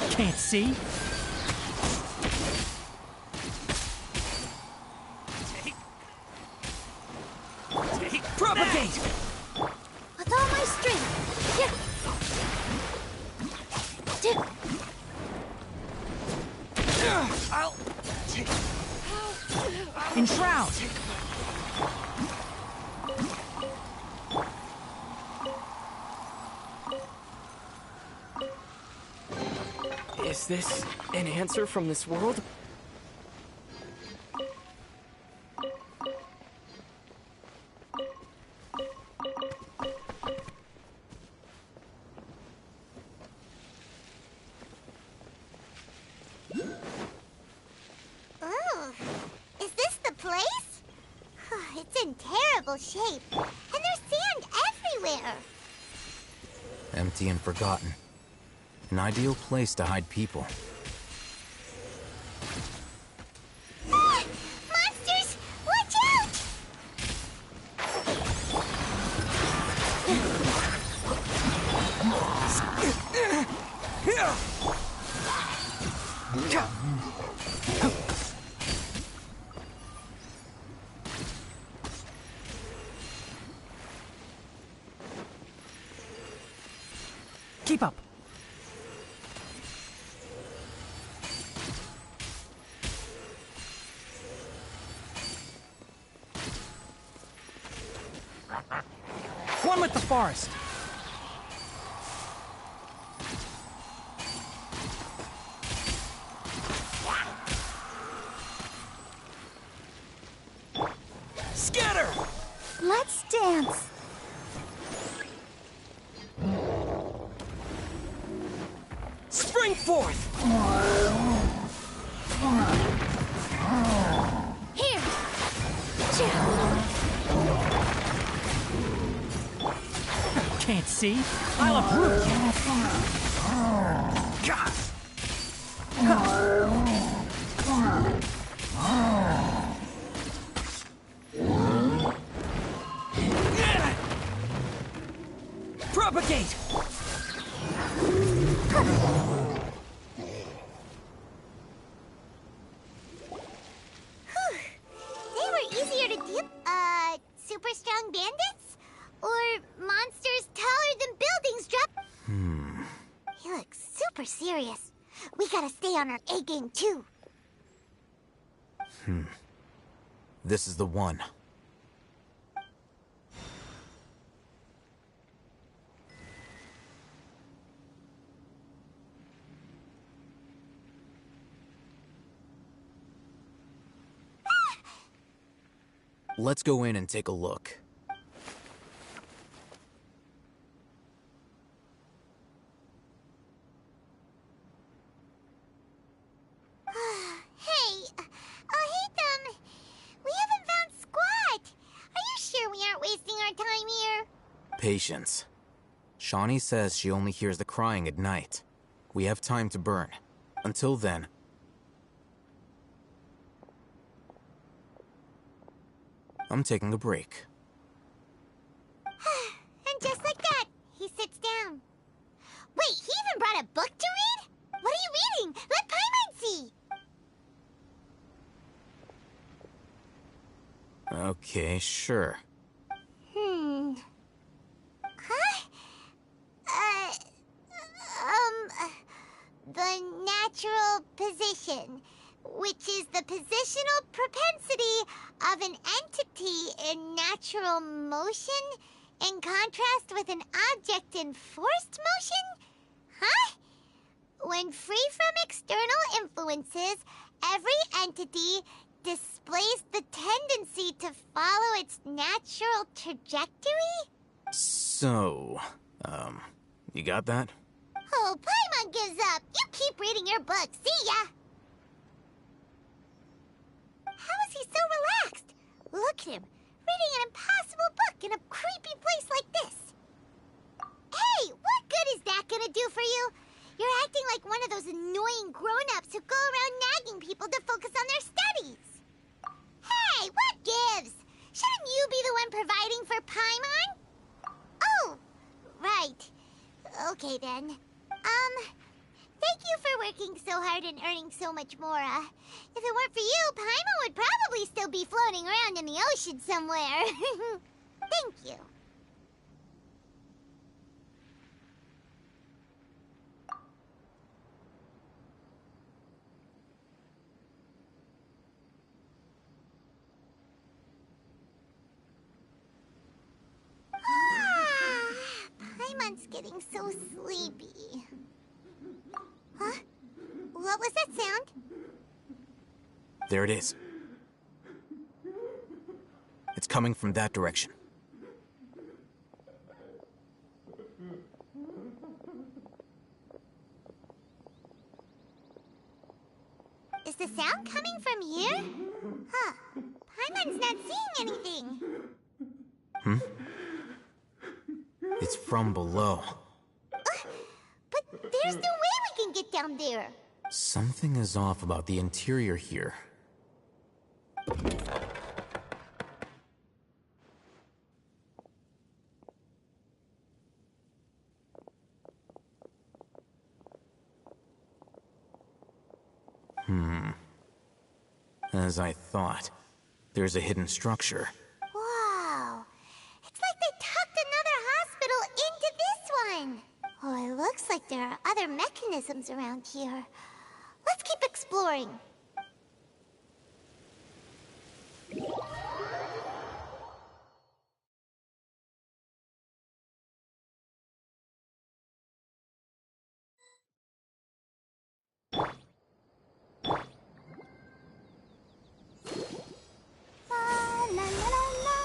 Can't see. Propagate! With all my strength. I'll enshroud. Is this an answer from this world? Oh, is this the place? It's in terrible shape, and there's sand everywhere. Empty and forgotten. An ideal place to hide people. Ah! Monsters! Watch out! Keep up. One with the forest. Scatter! Let's dance. Spring forth! Here. Can't see. I'll uproot you. God. Propagate! They were easier to deal. Super strong bandits? Or monsters taller than buildings drop? He looks super serious. We gotta stay on our A game too. This is the one. Let's go in and take a look. Hey, hey them. We haven't found squat. Are you sure we aren't wasting our time here? Patience. Shawnee says she only hears the crying at night. We have time to burn. Until then, I'm taking a break. And just like that, he sits down. Wait, he even brought a book to read? What are you reading? Let Paimon see. Okay, sure. Huh? The natural position, which is the positional propensity of an entity in natural motion in contrast with an object in forced motion? Huh? When free from external influences, every entity displays the tendency to follow its natural trajectory? So, you got that? Oh, Paimon gives up. You keep reading your book. See ya! How is he so relaxed? Look at him, reading an impossible book in a creepy place like this. Hey, what good is that gonna do for you? You're acting like one of those annoying grown-ups who go around nagging people to focus on their studies. Hey, what gives? Shouldn't you be the one providing for Paimon? Oh, right. Okay then. Thank you for working so hard and earning so much more. If it weren't for you, Paimon would probably still be floating around in the ocean somewhere. Thank you. Paimon's getting so sleepy. Huh? What was that sound? There it is. It's coming from that direction. Is the sound coming from here? Huh. Paimon's not seeing anything. It's from below. But there's no way we can get down there. Something is off about the interior here. As I thought, there's a hidden structure. Wow. It's like they tucked another hospital into this one. Oh, it looks like there are other mechanisms around here. Let's keep exploring. La la la la.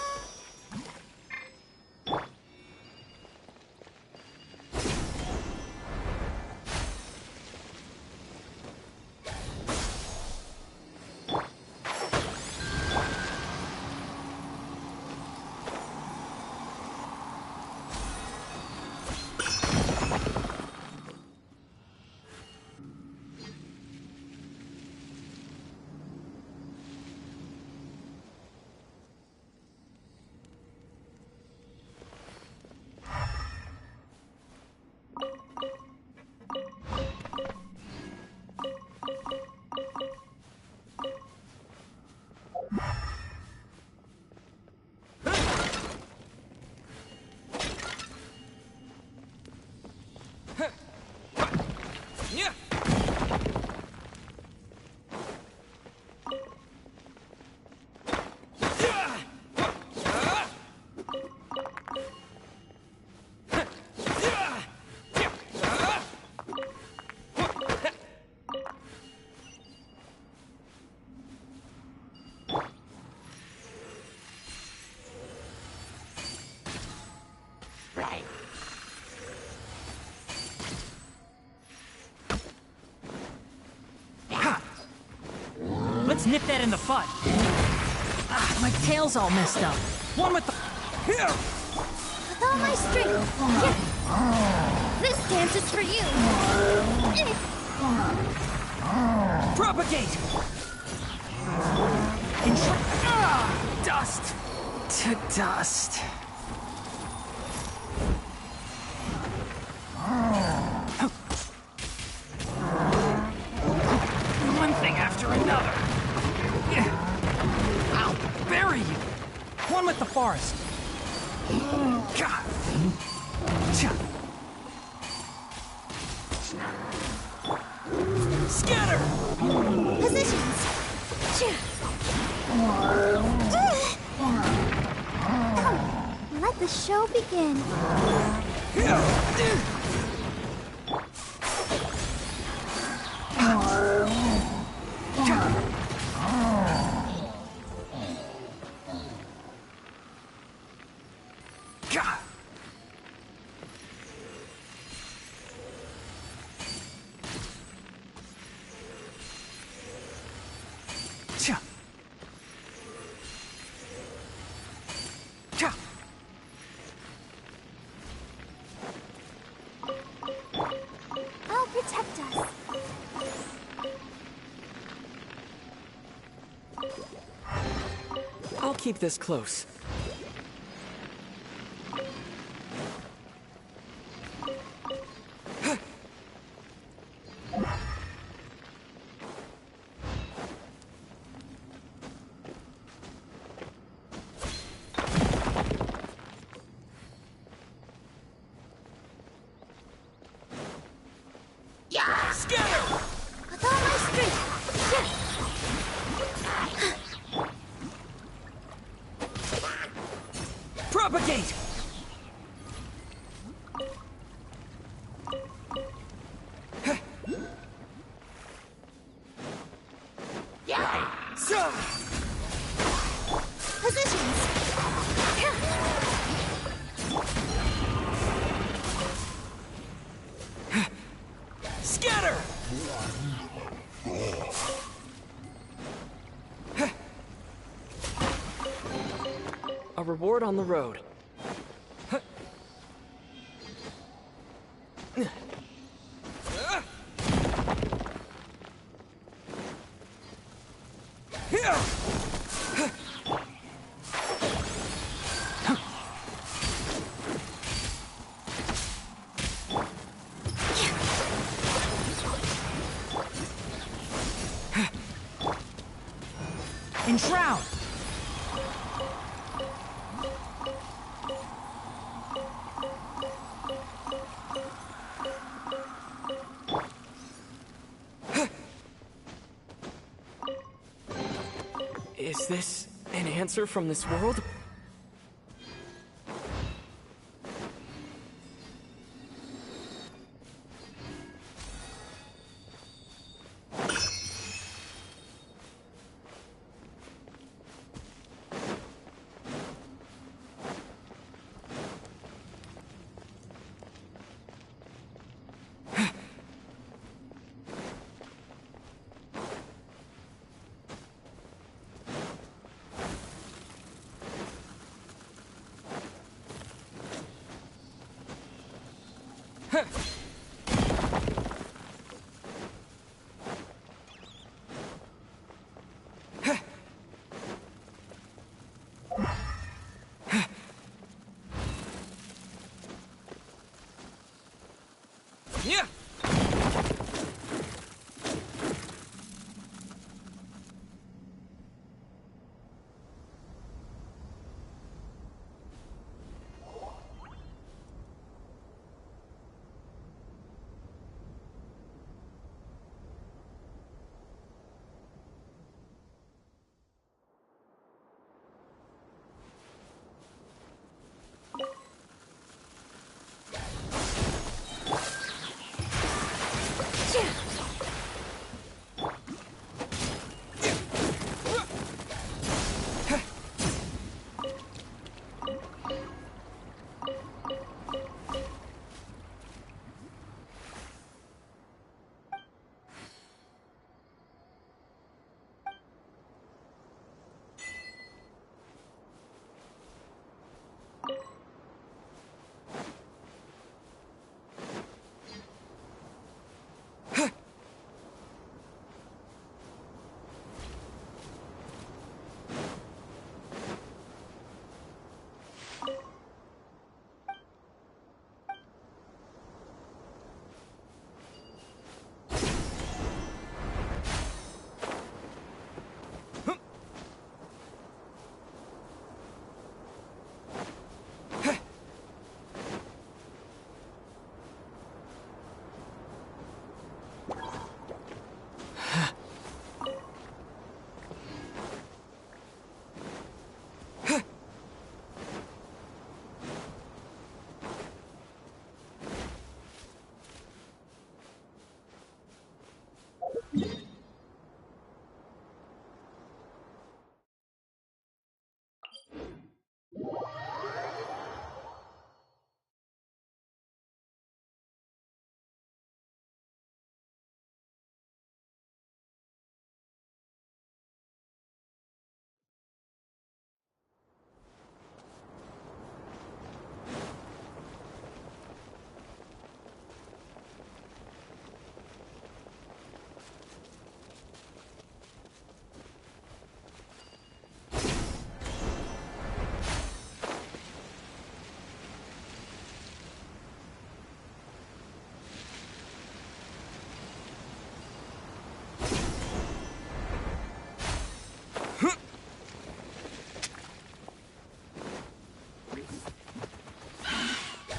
Yeah. Right. Let's nip that in the bud. Ah, my tail's all messed up. One with the... Here! With all my strength. Yeah. This dance is for you. Propagate! Dust to dust. One thing after another. I'll bury you. One with the forest. God. Scatter! Positions. Let the show begin. God. Cha. Cha. I'll protect us. I'll keep this close. Propagate! Positions. Scatter! A reward on the road. Enshroud! Is this an answer from this world? Yeah!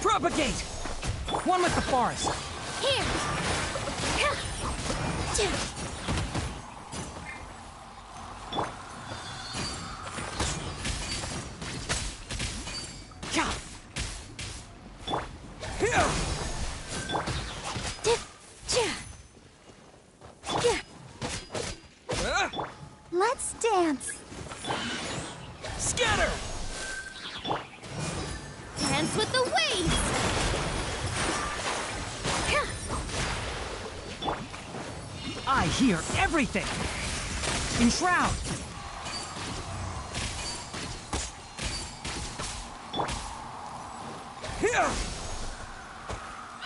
Propagate! One with the forest. Here. Let's dance. Scatter! Dance with the waves. I hear everything! Enshroud! Here!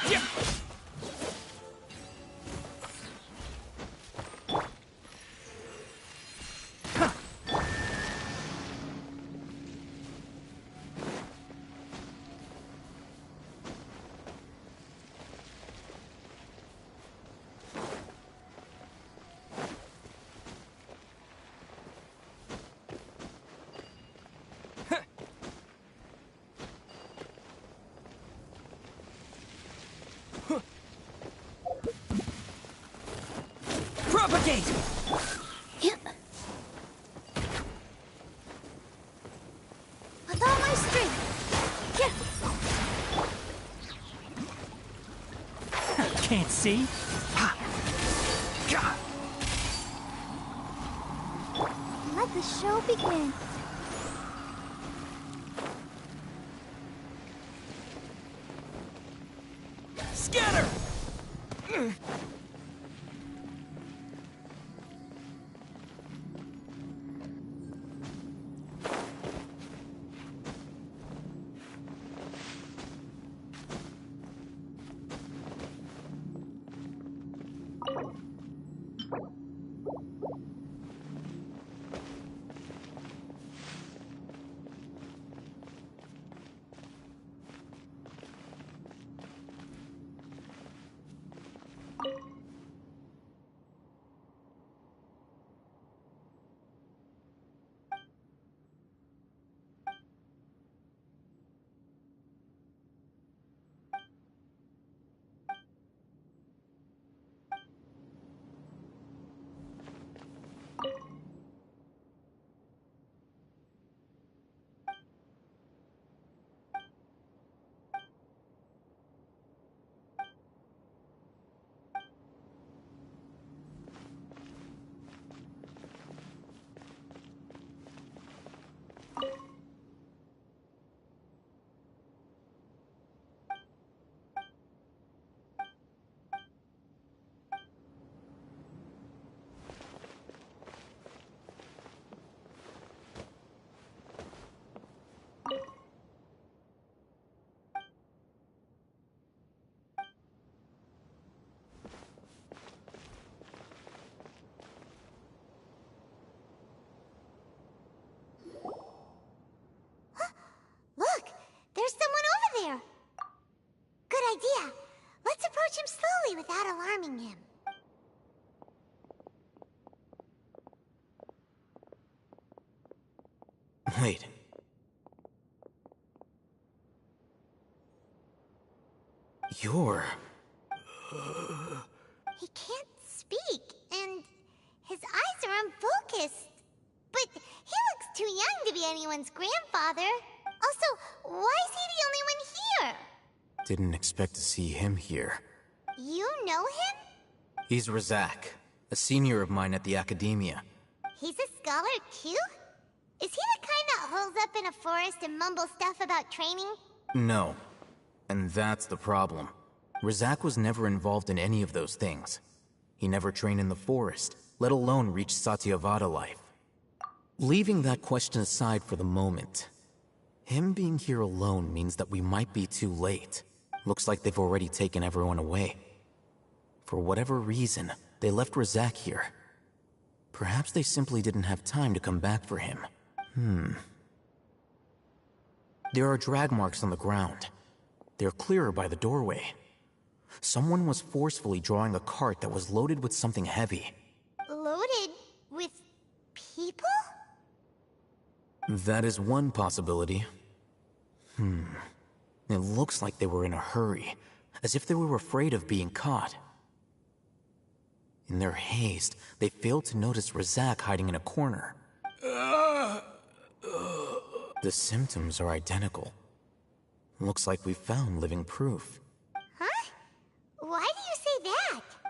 Yeah. Propagate! With all my strength. Can't see? Let the show begin. Scatter! Look, there's someone over there. Good idea. Let's approach him slowly without alarming him. Wait. You're... He can't speak, and his eyes are unfocused. But he looks too young to be anyone's grandfather. Also, why is he the only one here? Didn't expect to see him here. You know him? He's Razak, a senior of mine at the academia. He's a scholar too? Is he the kind that holes up in a forest and mumbles stuff about training? No. And that's the problem. Razak was never involved in any of those things. He never trained in the forest, let alone reach Satyavada life. Leaving that question aside for the moment, him being here alone means that we might be too late. Looks like they've already taken everyone away. For whatever reason, they left Razak here. Perhaps they simply didn't have time to come back for him. There are drag marks on the ground. They're clearer by the doorway. Someone was forcefully drawing a cart that was loaded with something heavy. Loaded with people? That is one possibility. It looks like they were in a hurry, as if they were afraid of being caught. In their haste, they failed to notice Razak hiding in a corner. The symptoms are identical. Looks like we found living proof.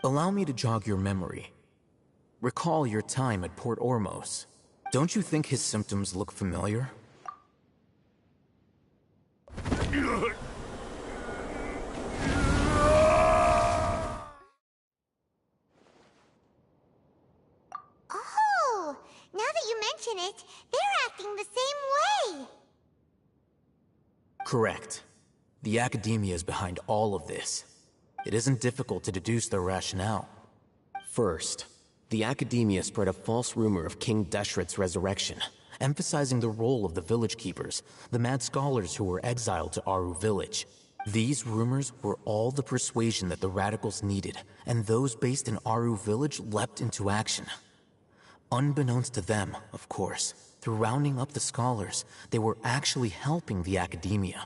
Allow me to jog your memory. Recall your time at Port Ormos. Don't you think his symptoms look familiar? Oh, now that you mention it, they're acting the same way. Correct. The academia is behind all of this. It isn't difficult to deduce their rationale. First, the academia spread a false rumor of King Deshret's resurrection, Emphasizing the role of the village keepers, the mad scholars who were exiled to Aru village. These rumors were all the persuasion that the radicals needed, and those based in Aru village leapt into action. Unbeknownst to them, of course, through rounding up the scholars, they were actually helping the academia.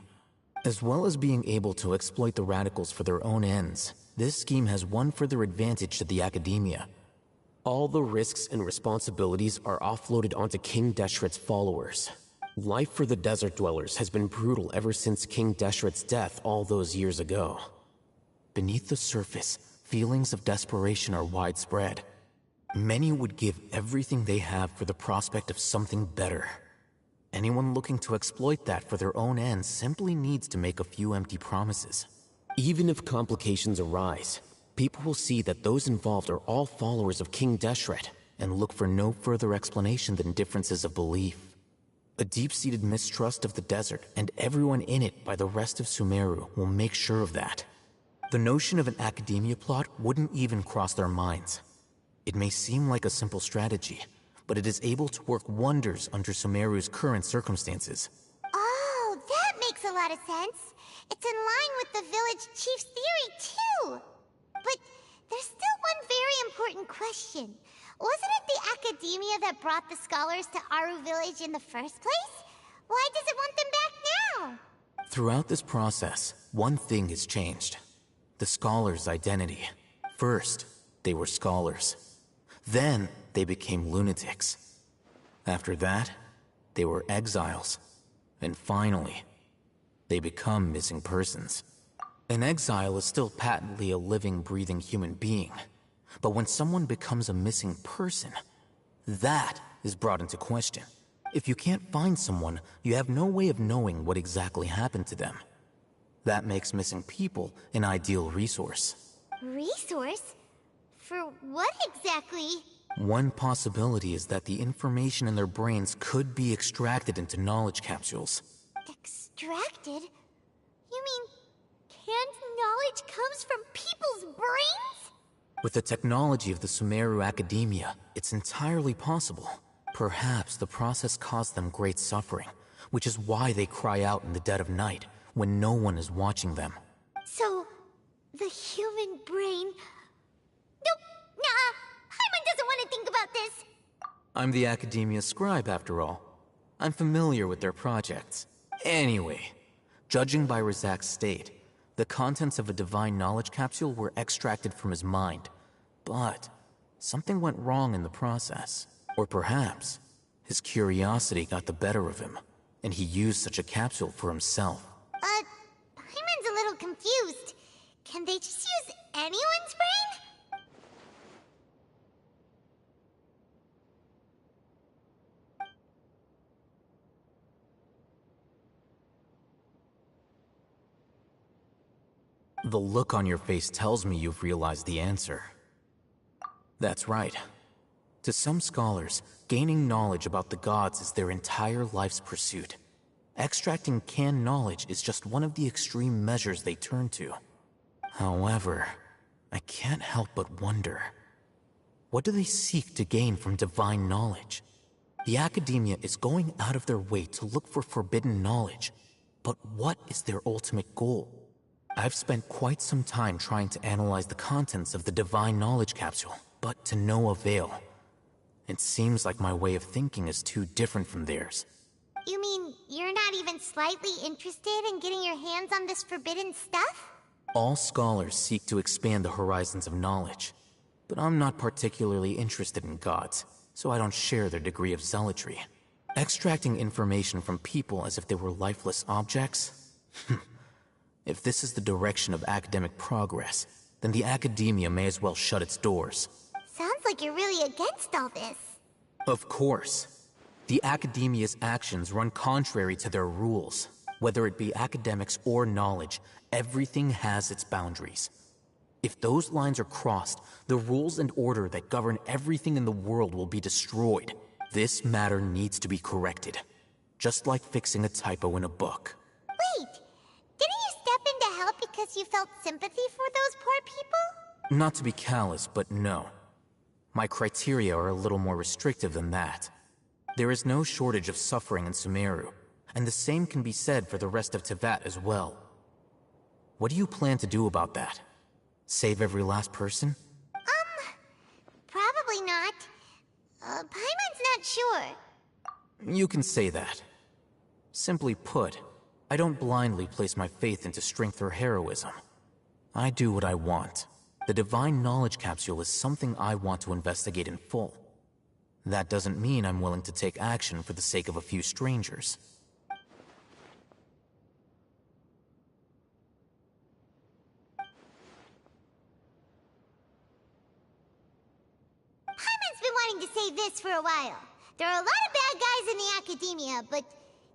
As well as being able to exploit the radicals for their own ends, this scheme has one further advantage to the academia. all the risks and responsibilities are offloaded onto King Deshret's followers. Life for the desert dwellers has been brutal ever since King Deshret's death all those years ago. Beneath the surface, feelings of desperation are widespread. Many would give everything they have for the prospect of something better. Anyone looking to exploit that for their own ends simply needs to make a few empty promises. Even if complications arise, people will see that those involved are all followers of King Deshret, and look for no further explanation than differences of belief. A deep-seated mistrust of the desert and everyone in it by the rest of Sumeru will make sure of that. The notion of an academia plot wouldn't even cross their minds. It may seem like a simple strategy, but it is able to work wonders under Sumeru's current circumstances. Oh, that makes a lot of sense. It's in line with the village chief's theory, too. But there's still one very important question. Wasn't it the academia that brought the scholars to Aru village in the first place? Why does it want them back now? Throughout this process, one thing has changed. The scholars' identity. First, they were scholars. Then, they became lunatics. After that, they were exiles. And finally, they become missing persons. An exile is still patently a living, breathing human being. But when someone becomes a missing person, that is brought into question. If you can't find someone, you have no way of knowing what exactly happened to them. That makes missing people an ideal resource. Resource? For what exactly? One possibility is that the information in their brains could be extracted into knowledge capsules. Extracted? You mean canned knowledge comes from people's brains? With the technology of the Sumeru Academia, it's entirely possible. Perhaps the process caused them great suffering, which is why they cry out in the dead of night, when no one is watching them. So, the human brain... Nope, nah, Hyman doesn't want to think about this. I'm the Academia scribe, after all. I'm familiar with their projects. Anyway, judging by Razak's state, the contents of a divine knowledge capsule were extracted from his mind. But something went wrong in the process. Or perhaps his curiosity got the better of him, and he used such a capsule for himself. Hyman's a little confused. Can they just use anyone's brain? The look on your face tells me you've realized the answer. That's right. To some scholars, gaining knowledge about the gods is their entire life's pursuit. Extracting canned knowledge is just one of the extreme measures they turn to. However, I can't help but wonder, what do they seek to gain from divine knowledge? The Academia is going out of their way to look for forbidden knowledge, but what is their ultimate goal? I've spent quite some time trying to analyze the contents of the divine knowledge capsule, but to no avail. It seems like my way of thinking is too different from theirs. You mean you're not even slightly interested in getting your hands on this forbidden stuff? All scholars seek to expand the horizons of knowledge, but I'm not particularly interested in gods, so I don't share their degree of zealotry. Extracting information from people as if they were lifeless objects? If this is the direction of academic progress, then the academia may as well shut its doors. Sounds like you're really against all this. Of course. The academia's actions run contrary to their rules. Whether it be academics or knowledge, everything has its boundaries. If those lines are crossed, the rules and order that govern everything in the world will be destroyed. This matter needs to be corrected. Just like fixing a typo in a book. Wait! Didn't you step in to help because you felt sympathy for those poor people? Not to be callous, but no. My criteria are a little more restrictive than that. There is no shortage of suffering in Sumeru, and the same can be said for the rest of Teyvat as well. What do you plan to do about that? Save every last person? Probably not. Paimon's not sure. You can say that. Simply put, I don't blindly place my faith into strength or heroism. I do what I want. The Divine Knowledge Capsule is something I want to investigate in full. That doesn't mean I'm willing to take action for the sake of a few strangers. Paimon's been wanting to say this for a while. There are a lot of bad guys in the academia, but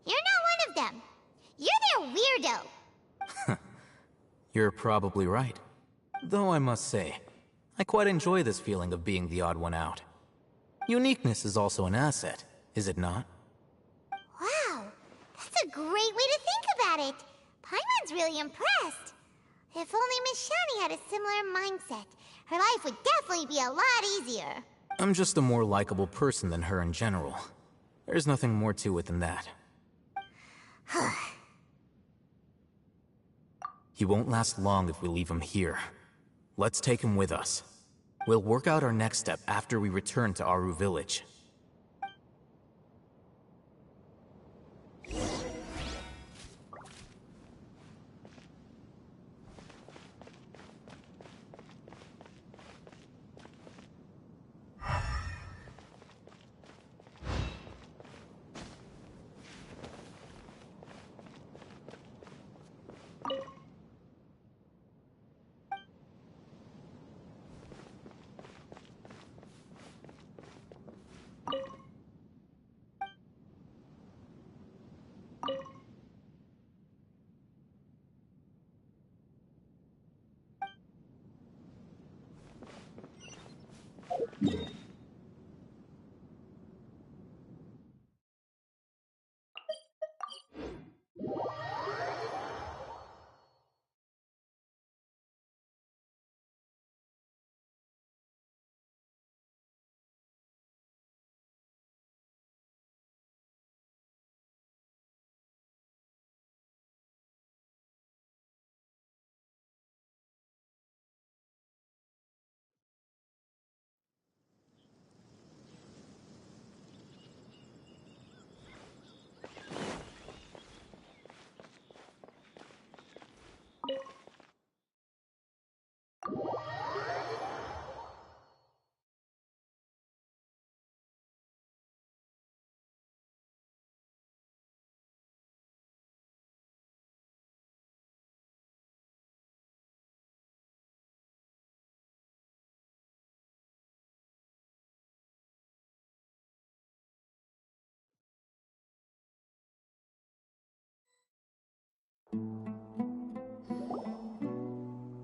you're not one of them. You're their weirdo. You're probably right. Though I must say, I quite enjoy this feeling of being the odd one out. Uniqueness is also an asset, is it not? Wow, that's a great way to think about it. Paimon's really impressed. If only Miss Shani had a similar mindset, her life would definitely be a lot easier. I'm just a more likable person than her in general. There's nothing more to it than that. He won't last long if we leave him here. Let's take him with us. We'll work out our next step after we return to Aru Village.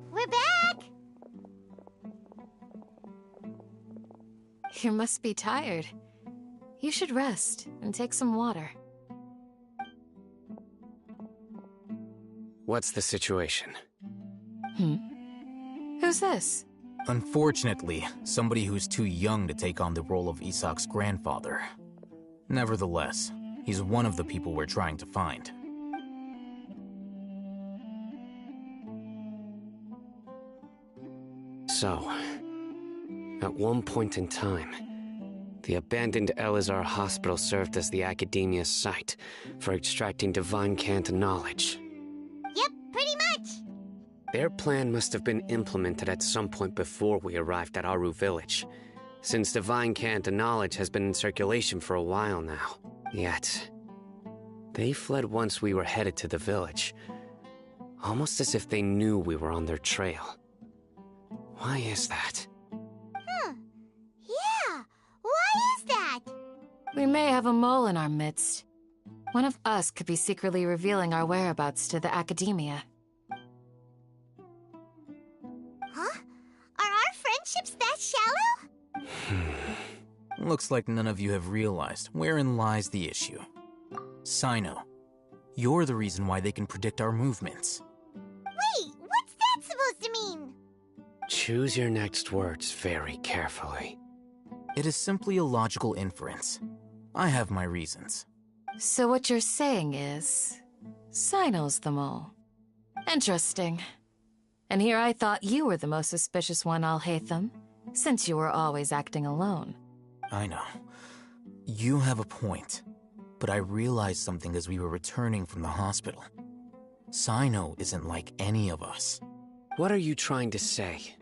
We're back! You must be tired. You should rest and take some water. What's the situation? Who's this? Unfortunately, somebody who's too young to take on the role of Isak's grandfather. Nevertheless, he's one of the people we're trying to find. So, at one point in time, the abandoned Elazar Hospital served as the Academia's site for extracting divine cant knowledge. Yep, pretty much. Their plan must have been implemented at some point before we arrived at Aru Village, since divine cant knowledge has been in circulation for a while now. Yet, they fled once we were headed to the village, almost as if they knew we were on their trail. Why is that? Yeah, why is that? We may have a mole in our midst. One of us could be secretly revealing our whereabouts to the academia. Huh? Are our friendships that shallow? Looks like none of you have realized wherein lies the issue. Sino, you're the reason why they can predict our movements. Wait, what's that supposed to mean? Choose your next words very carefully. It is simply a logical inference. I have my reasons. So what you're saying is... Sino's the mole. Interesting. And here I thought you were the most suspicious one, HAHAHAAH, since you were always acting alone. I know. You have a point. But I realized something as we were returning from the hospital. Sino isn't like any of us. What are you trying to say?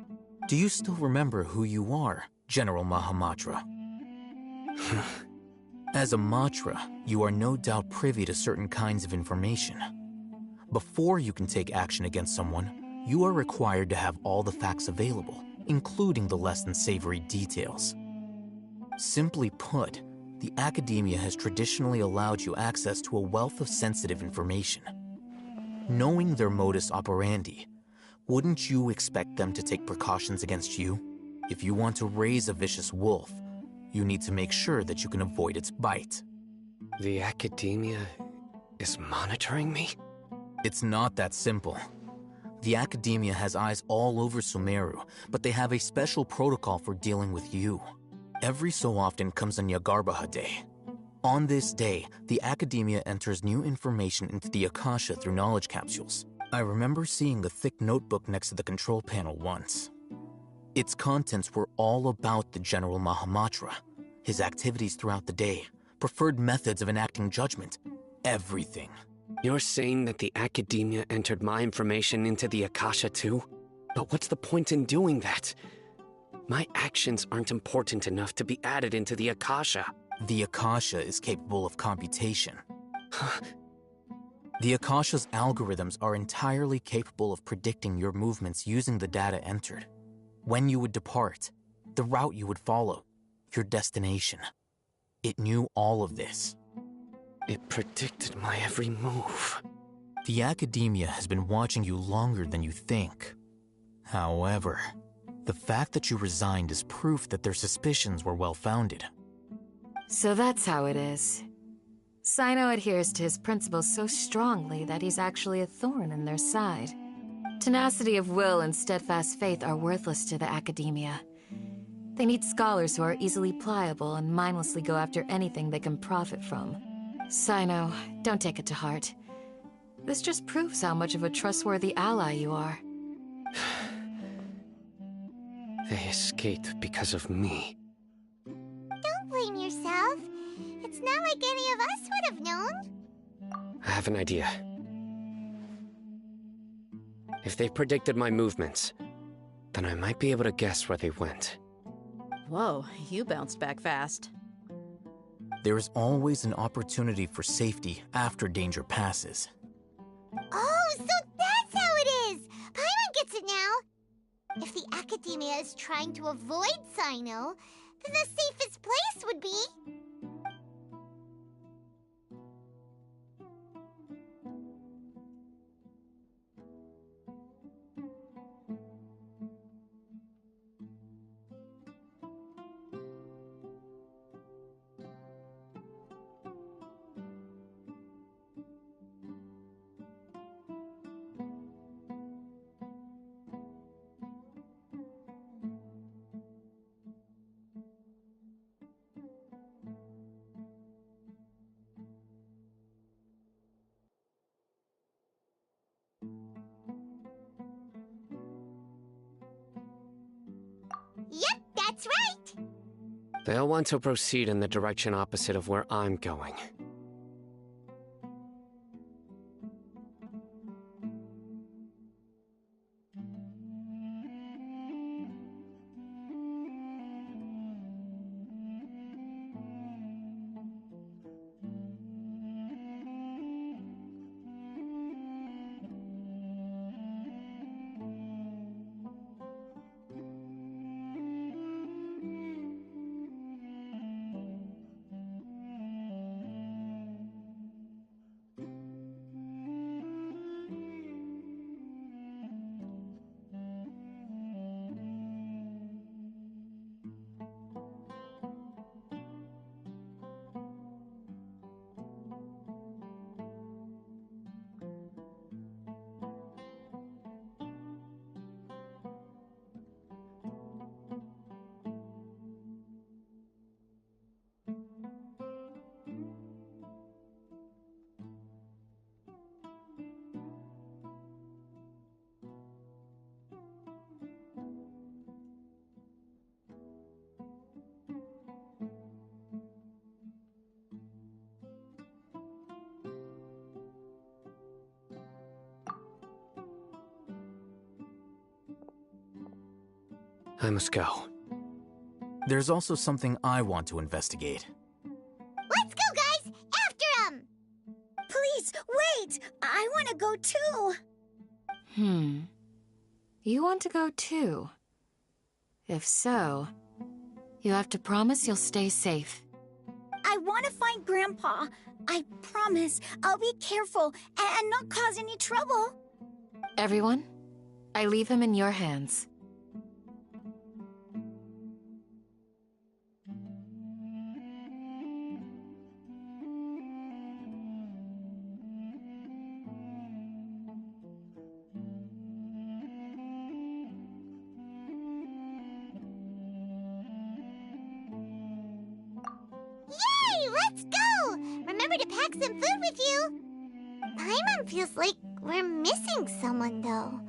Do you still remember who you are, General Mahamatra? As a Matra, you are no doubt privy to certain kinds of information. Before you can take action against someone, you are required to have all the facts available, including the less than savory details. Simply put, the academia has traditionally allowed you access to a wealth of sensitive information. Knowing their modus operandi, wouldn't you expect them to take precautions against you? If you want to raise a vicious wolf, you need to make sure that you can avoid its bite. The academia is monitoring me? It's not that simple. The academia has eyes all over Sumeru, but they have a special protocol for dealing with you. Every so often comes a Nyagarbha Day. On this day, the academia enters new information into the Akasha through knowledge capsules. I remember seeing a thick notebook next to the control panel once. Its contents were all about the General Mahamatra, his activities throughout the day, preferred methods of enacting judgment, everything. You're saying that the academia entered my information into the Akasha too? But what's the point in doing that? My actions aren't important enough to be added into the Akasha. The Akasha is capable of computation. The Akasha's algorithms are entirely capable of predicting your movements using the data entered. When you would depart, the route you would follow, your destination. It knew all of this. It predicted my every move. The academia has been watching you longer than you think. However, the fact that you resigned is proof that their suspicions were well-founded. So that's how it is. Sino adheres to his principles so strongly that he's actually a thorn in their side. Tenacity of will and steadfast faith are worthless to the academia. They need scholars who are easily pliable and mindlessly go after anything they can profit from. Sino, don't take it to heart. This just proves how much of a trustworthy ally you are. They escaped because of me. Don't blame yourself. It's not like any of us would have known. I have an idea. If they predicted my movements, then I might be able to guess where they went. Whoa, you bounced back fast. There is always an opportunity for safety after danger passes. Oh, so that's how it is! Paimon gets it now! If the academia is trying to avoid Sino, then the safest place would be... Yep, that's right! They'll want to proceed in the direction opposite of where I'm going. I must go. There's also something I want to investigate. Let's go, guys! After him! Please, wait! I want to go too! You want to go too? If so, you have to promise you'll stay safe. I want to find Grandpa. I promise I'll be careful and not cause any trouble. Everyone, I leave him in your hands. Yay! Let's go! Remember to pack some food with you. Paimon feels like we're missing someone, though.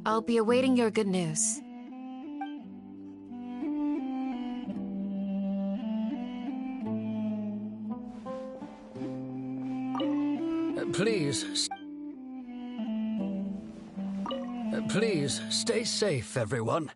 I'll be awaiting your good news. Please, stay safe, everyone.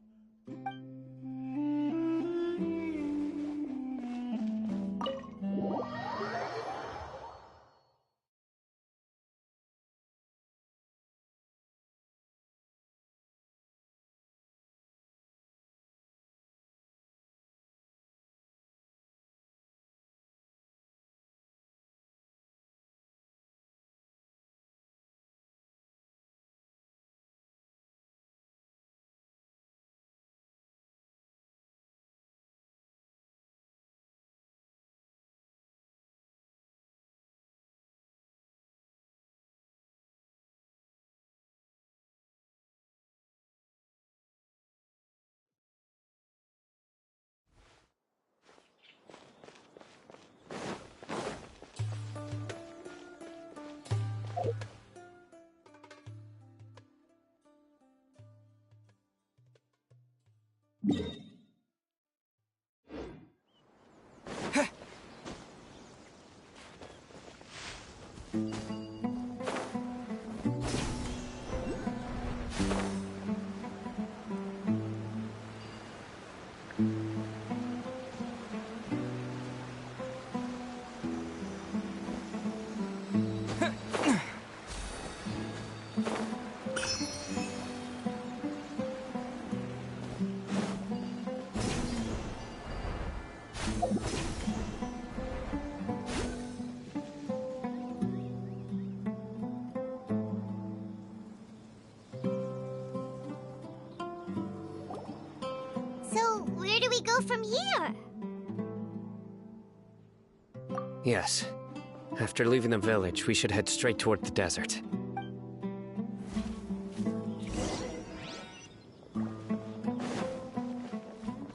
So, where do we go from here? Yes. After leaving the village, we should head straight toward the desert.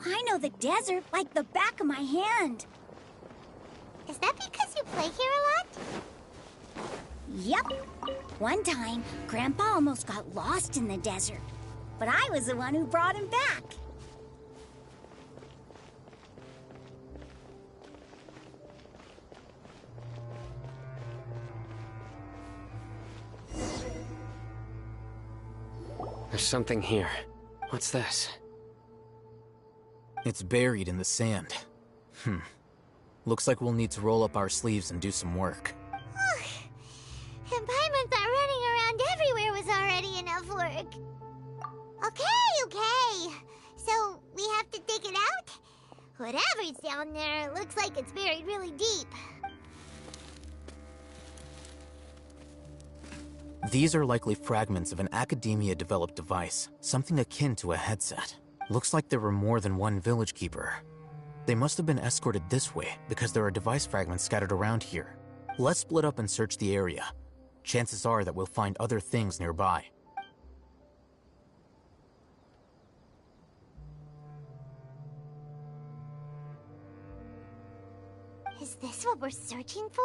I know the desert like the back of my hand. Is that because you play here a lot? Yep. One time, Grandpa almost got lost in the desert. But I was the one who brought him back. There's something here. What's this? It's buried in the sand. Looks like we'll need to roll up our sleeves and do some work. And Paimon thought running around everywhere was already enough work. Okay. So, we have to dig it out? Whatever's down there, it looks like it's buried really deep. These are likely fragments of an Academia-developed device, something akin to a headset. Looks like there were more than one village keeper. They must have been escorted this way because there are device fragments scattered around here. Let's split up and search the area. Chances are that we'll find other things nearby. Is this what we're searching for?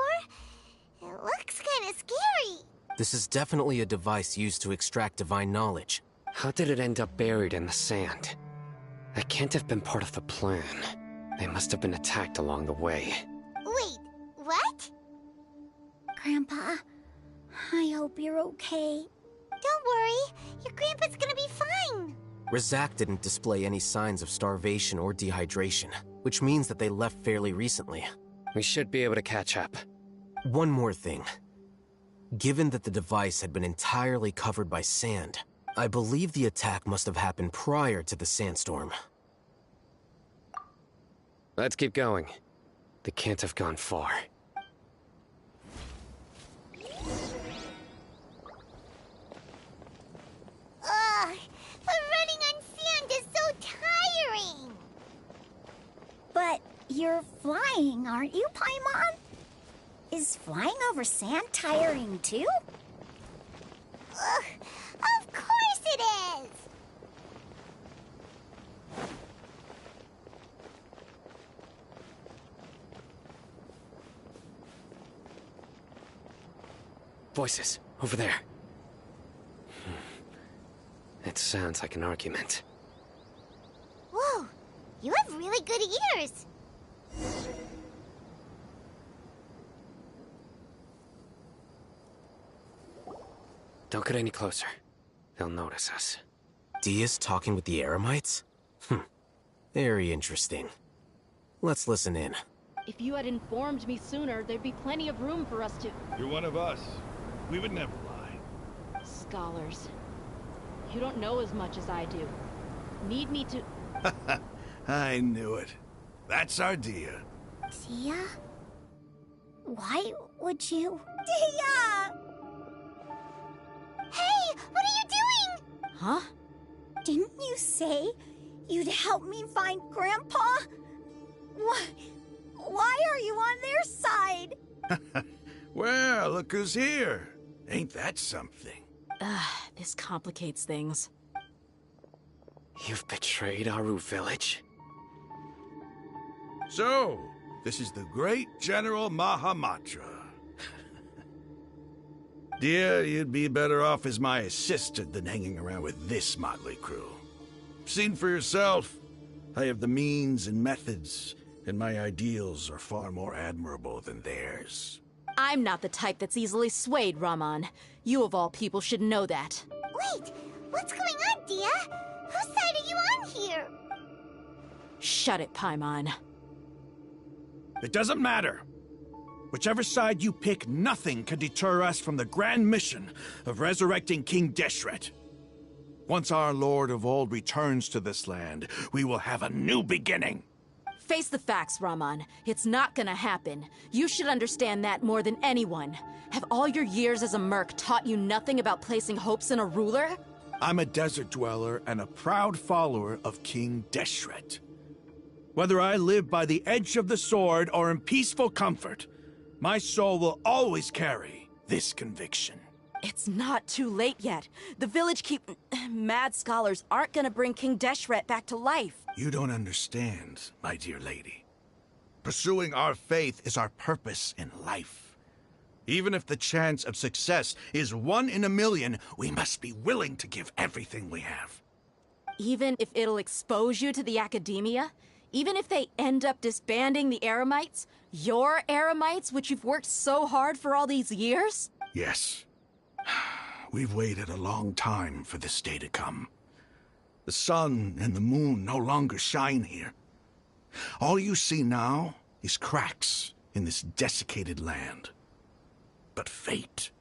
It looks kind of scary. This is definitely a device used to extract divine knowledge. How did it end up buried in the sand? That can't have been part of the plan. They must have been attacked along the way. Wait, what? Grandpa, I hope you're okay. Don't worry, your grandpa's gonna be fine. Razak didn't display any signs of starvation or dehydration, which means that they left fairly recently. We should be able to catch up. One more thing. Given that the device had been entirely covered by sand, I believe the attack must have happened prior to the sandstorm. Let's keep going. They can't have gone far. Ugh, but running on sand is so tiring. But you're flying, aren't you, Paimon? Is flying over sand tiring too? Ugh, of course it is. Voices, over there. It sounds like an argument. Whoa, you have really good ears. Don't get any closer. They'll notice us. Dia's talking with the Eremites? Very interesting. Let's listen in. If you had informed me sooner, there'd be plenty of room for us to... You're one of us. We would never lie. Scholars. You don't know as much as I do. Need me to... I knew it. That's our Dia. Dia? Why would you... Dia! Hey, what are you doing? Huh? Didn't you say you'd help me find Grandpa? Why are you on their side? Well, look who's here. Ain't that something? This complicates things. You've betrayed Aru village? So, this is the great General Mahamatra. Dear, you'd be better off as my assistant than hanging around with this motley crew. Seen for yourself, I have the means and methods, and my ideals are far more admirable than theirs. I'm not the type that's easily swayed, Raman. You of all people should know that. Wait, what's going on, Dia? Whose side are you on here? Shut it, Paimon. It doesn't matter. Whichever side you pick, nothing can deter us from the grand mission of resurrecting King Deshret. Once our Lord of Old returns to this land, we will have a new beginning. Face the facts, Raman. It's not gonna happen. You should understand that more than anyone. Have all your years as a merc taught you nothing about placing hopes in a ruler? I'm a desert dweller and a proud follower of King Deshret. Whether I live by the edge of the sword or in peaceful comfort, my soul will always carry this conviction. It's not too late yet. The village mad scholars aren't gonna bring King Deshret back to life. You don't understand, my dear lady. Pursuing our faith is our purpose in life. Even if the chance of success is 1 in a million, we must be willing to give everything we have. Even if it'll expose you to the academia? Even if they end up disbanding the Eremites? Your Eremites, which you've worked so hard for all these years? Yes. We've waited a long time for this day to come. The sun and the moon no longer shine here. All you see now is cracks in this desiccated land. But fate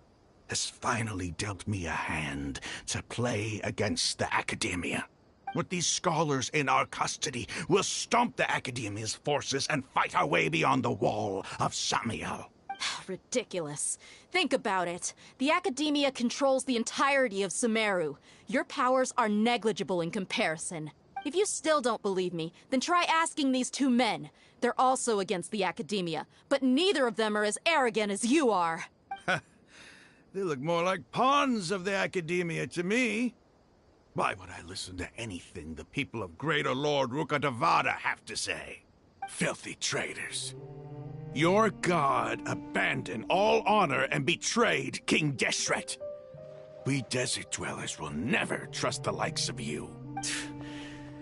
has finally dealt me a hand to play against the academia. With these scholars in our custody, we'll stomp the academia's forces and fight our way beyond the wall of Samiel. Ridiculous. Think about it. The academia controls the entirety of Sumeru. Your powers are negligible in comparison. If you still don't believe me, then try asking these 2 men. They're also against the academia, but neither of them are as arrogant as you are. They look more like pawns of the academia to me. Why would I listen to anything the people of Greater Lord Rukkhadevata have to say? Filthy traitors. Your god abandoned all honor and betrayed King Deshret. We desert dwellers will never trust the likes of you.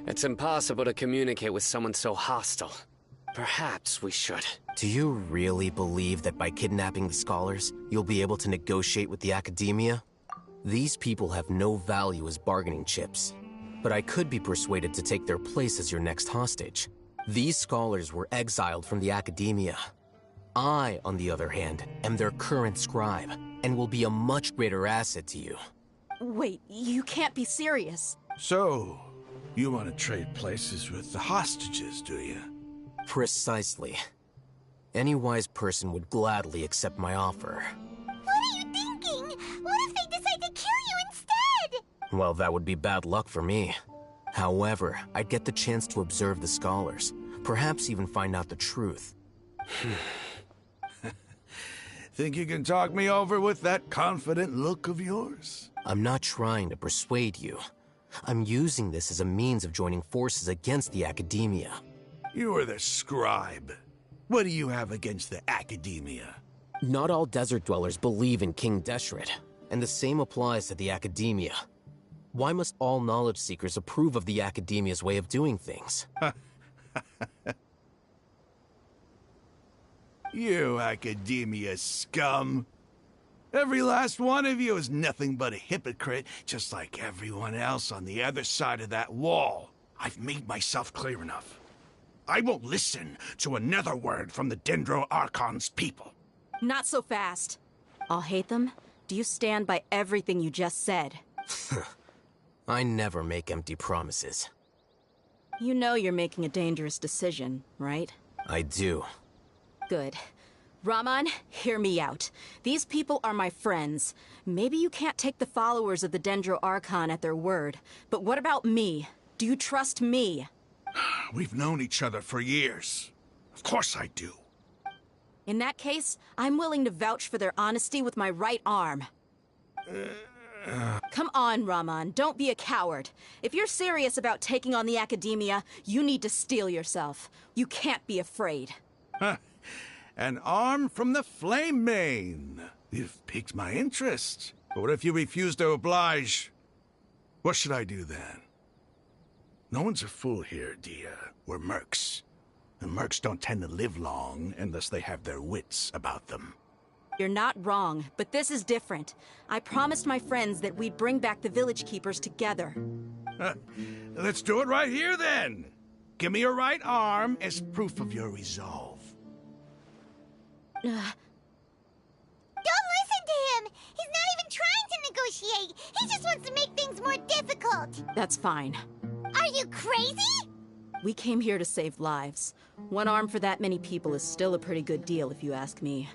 It's impossible to communicate with someone so hostile. Perhaps we should. Do you really believe that by kidnapping the scholars, you'll be able to negotiate with the academia? These people have no value as bargaining chips. But I could be persuaded to take their place as your next hostage. These scholars were exiled from the academia. I, on the other hand, am their current scribe, and will be a much greater asset to you. Wait, you can't be serious. So, you want to trade places with the hostages, do you? Precisely. Any wise person would gladly accept my offer. What are you thinking? What if they decide to kill you instead? Well, that would be bad luck for me. However, I'd get the chance to observe the scholars, perhaps even find out the truth. Think you can talk me over with that confident look of yours? I'm not trying to persuade you. I'm using this as a means of joining forces against the academia. You are the scribe. What do you have against the academia? Not all desert dwellers believe in King Deshret, and the same applies to the academia. Why must all knowledge seekers approve of the academia's way of doing things? You academia scum. Every last one of you is nothing but a hypocrite, just like everyone else on the other side of that wall. I've made myself clear enough. I won't listen to another word from the Dendro Archon's people. Not so fast. I'll hate them. Do you stand by everything you just said? I never make empty promises. You know you're making a dangerous decision, right? I do. Good. Raman, hear me out. These people are my friends. Maybe you can't take the followers of the Dendro Archon at their word, but what about me? Do you trust me? We've known each other for years. Of course I do. In that case, I'm willing to vouch for their honesty with my right arm. Come on, Raman, don't be a coward. If you're serious about taking on the academia, you need to steel yourself. You can't be afraid. Huh. An arm from the Flame Mane. You've piqued my interest. But what if you refuse to oblige? What should I do then? No one's a fool here, Dia. We're mercs. And mercs don't tend to live long unless they have their wits about them. You're not wrong, but this is different. I promised my friends that we'd bring back the village keepers together. Let's do it right here, then. Give me your right arm as proof of your resolve. Don't listen to him! He's not even trying to negotiate! He just wants to make things more difficult! That's fine. Are you crazy? We came here to save lives. One arm for that many people is still a pretty good deal, if you ask me.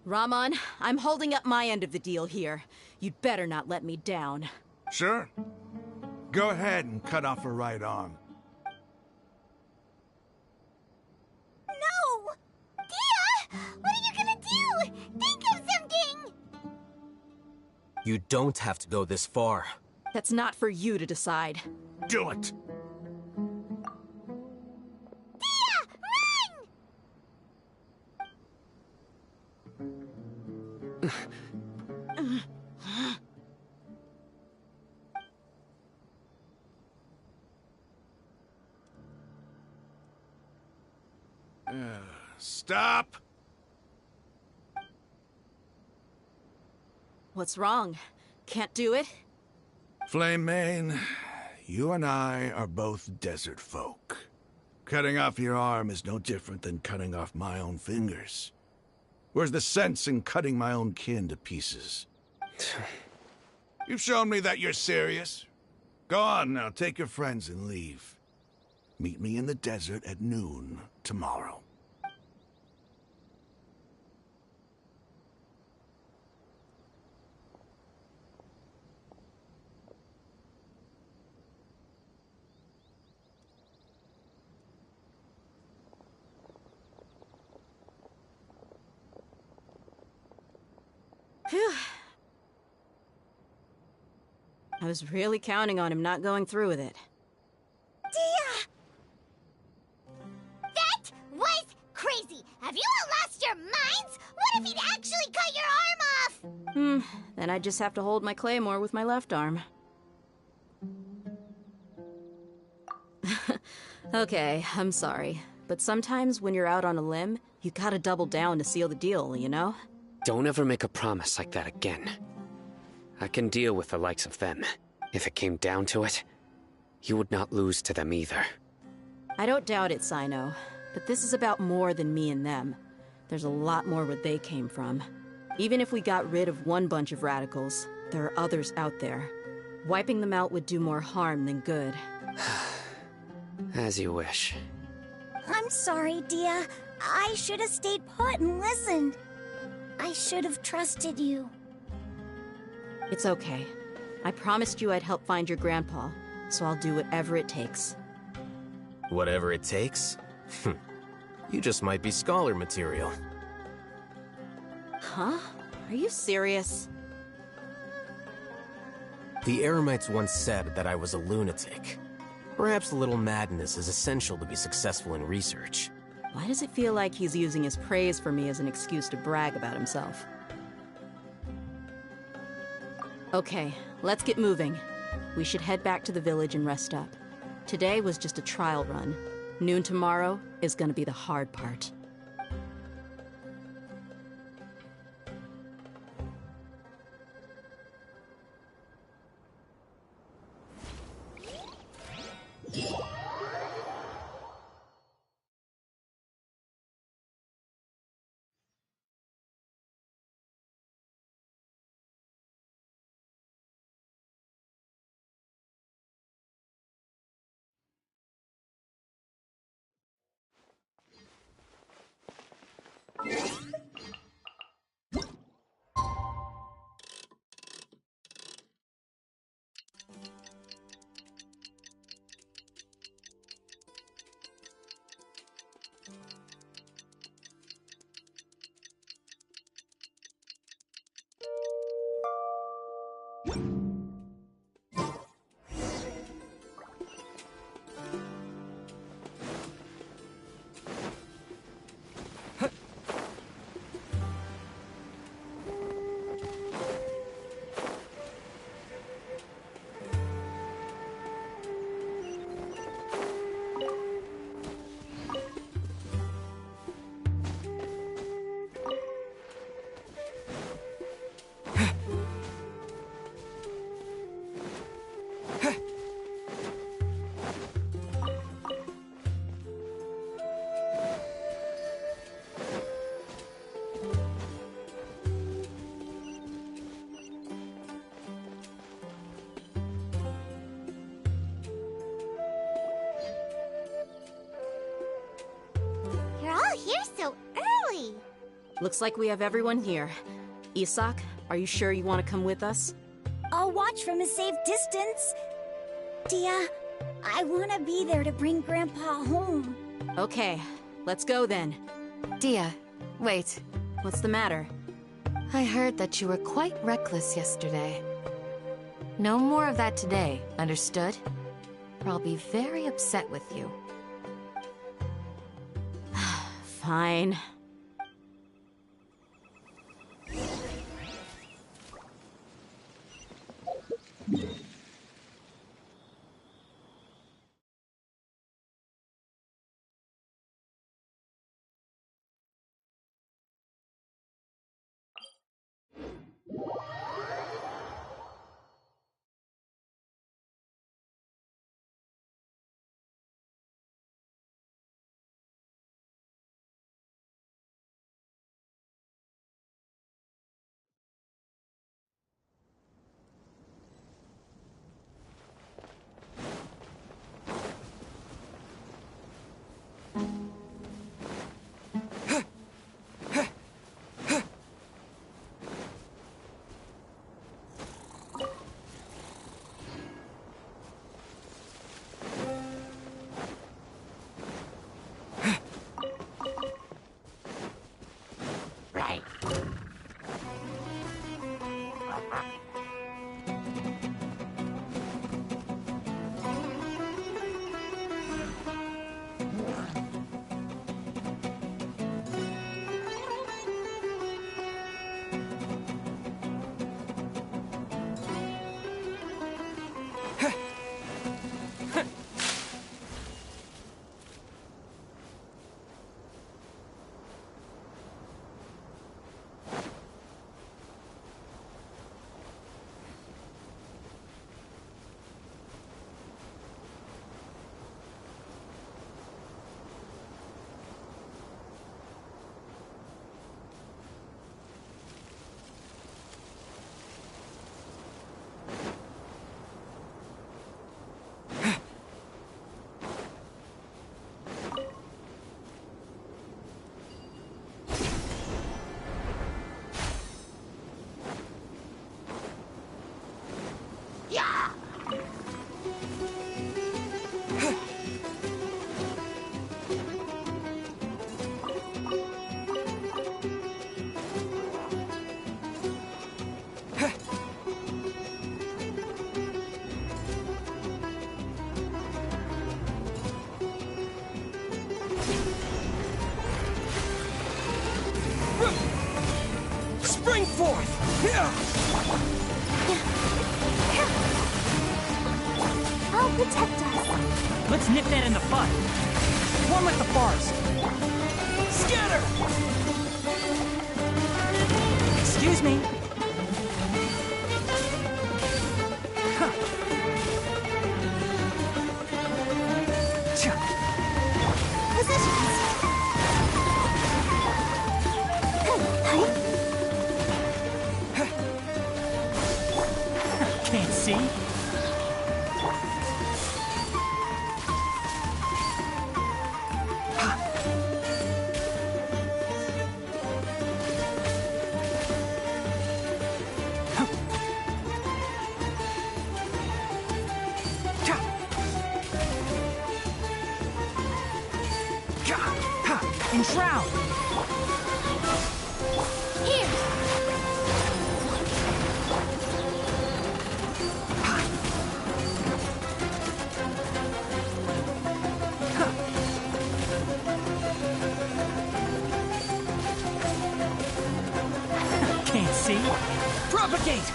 Raman, I'm holding up my end of the deal here. You'd better not let me down. Sure. Go ahead and cut off her right arm. No! Dia! What are you gonna do? Think of something! You don't have to go this far. That's not for you to decide. Do it! Dia! Run! Stop! What's wrong? Can't do it? Flame Mane, you and I are both desert folk. Cutting off your arm is no different than cutting off my own fingers. Where's the sense in cutting my own kin to pieces? You've shown me that you're serious. Go on now, take your friends and leave. Meet me in the desert at noon tomorrow. Phew. I was really counting on him not going through with it. Dia! That was crazy! Have you all lost your minds? What if he'd actually cut your arm off? Then I'd just have to hold my claymore with my left arm. Okay, I'm sorry. But sometimes when you're out on a limb, you gotta double down to seal the deal, you know? Don't ever make a promise like that again. I can deal with the likes of them. If it came down to it, you would not lose to them either. I don't doubt it, Sino. But this is about more than me and them. There's a lot more where they came from. Even if we got rid of one bunch of radicals, there are others out there. Wiping them out would do more harm than good. As you wish. I'm sorry, Dia. I should have stayed put and listened. I should have trusted you. It's okay. I promised you I'd help find your grandpa, so I'll do whatever it takes. Whatever it takes? You just might be scholar material. Huh? Are you serious? The Eremites once said that I was a lunatic. Perhaps a little madness is essential to be successful in research. Why does it feel like he's using his praise for me as an excuse to brag about himself? Okay, let's get moving. We should head back to the village and rest up. Today was just a trial run. Noon tomorrow is gonna be the hard part. Looks like we have everyone here. Isak, are you sure you want to come with us? I'll watch from a safe distance. Dia, I want to be there to bring Grandpa home. Okay, let's go then. Dia, wait. What's the matter? I heard that you were quite reckless yesterday. No more of that today, understood? Or I'll be very upset with you. Fine. Spring forth! I'll protect us. Let's nip that in the bud. One with the forest. Scatter! Excuse me. Positions. Can't see. Enshroud! Here. Can't see. Propagate!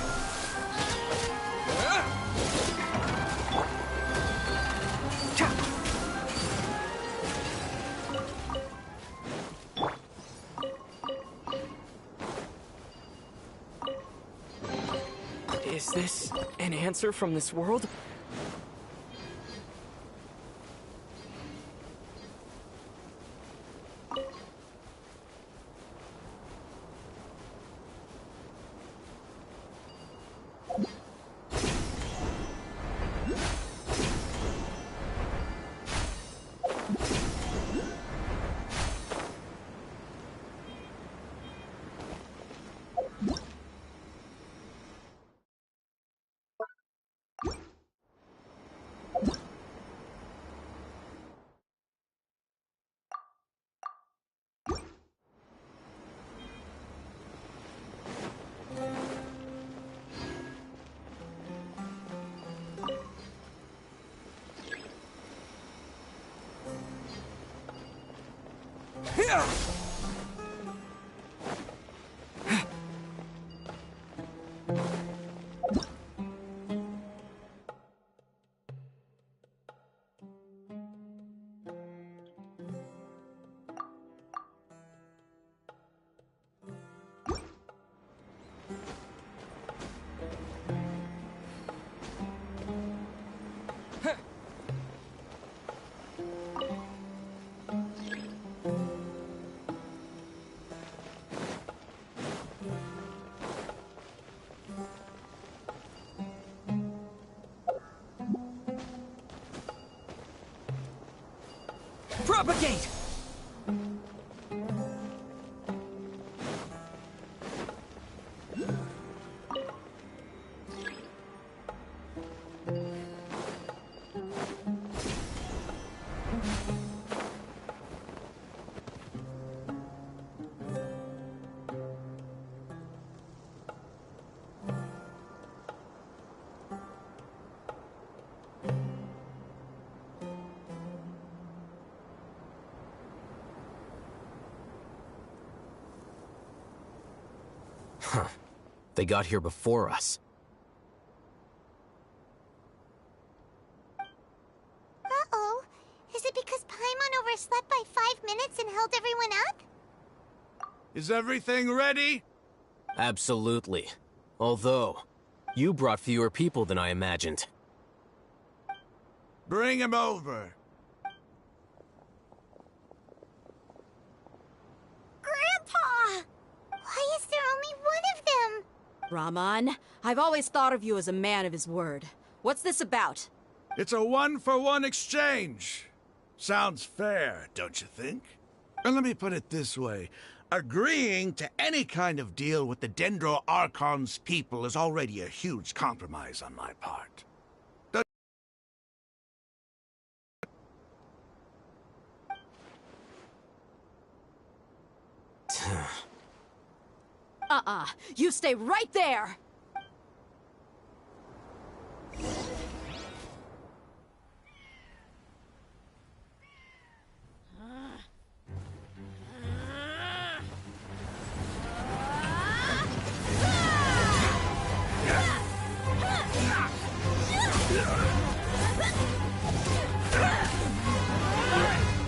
Is this an answer from this world? Propagate! They got here before us. Uh-oh. Is it because Paimon overslept by 5 minutes and held everyone up? Is everything ready? Absolutely. Although, you brought fewer people than I imagined. Bring him over. Grandpa! Why is there only one of them? Raman, I've always thought of you as a man of his word. What's this about? It's a one-for-one exchange. Sounds fair, don't you think? And let me put it this way. Agreeing to any kind of deal with the Dendro Archon's people is already a huge compromise on my part. You stay right there!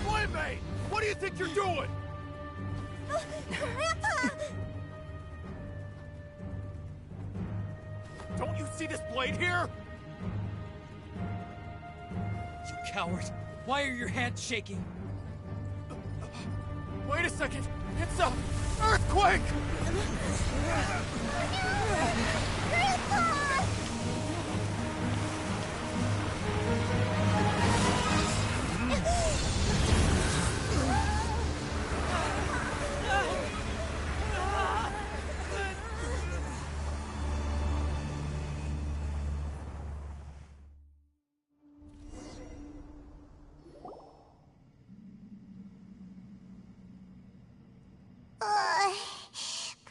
Boy, what do you think you're doing? Grandpa! Don't you see this blade here? You coward! Why are your hands shaking? Wait a second! It's a earthquake! Grandpa!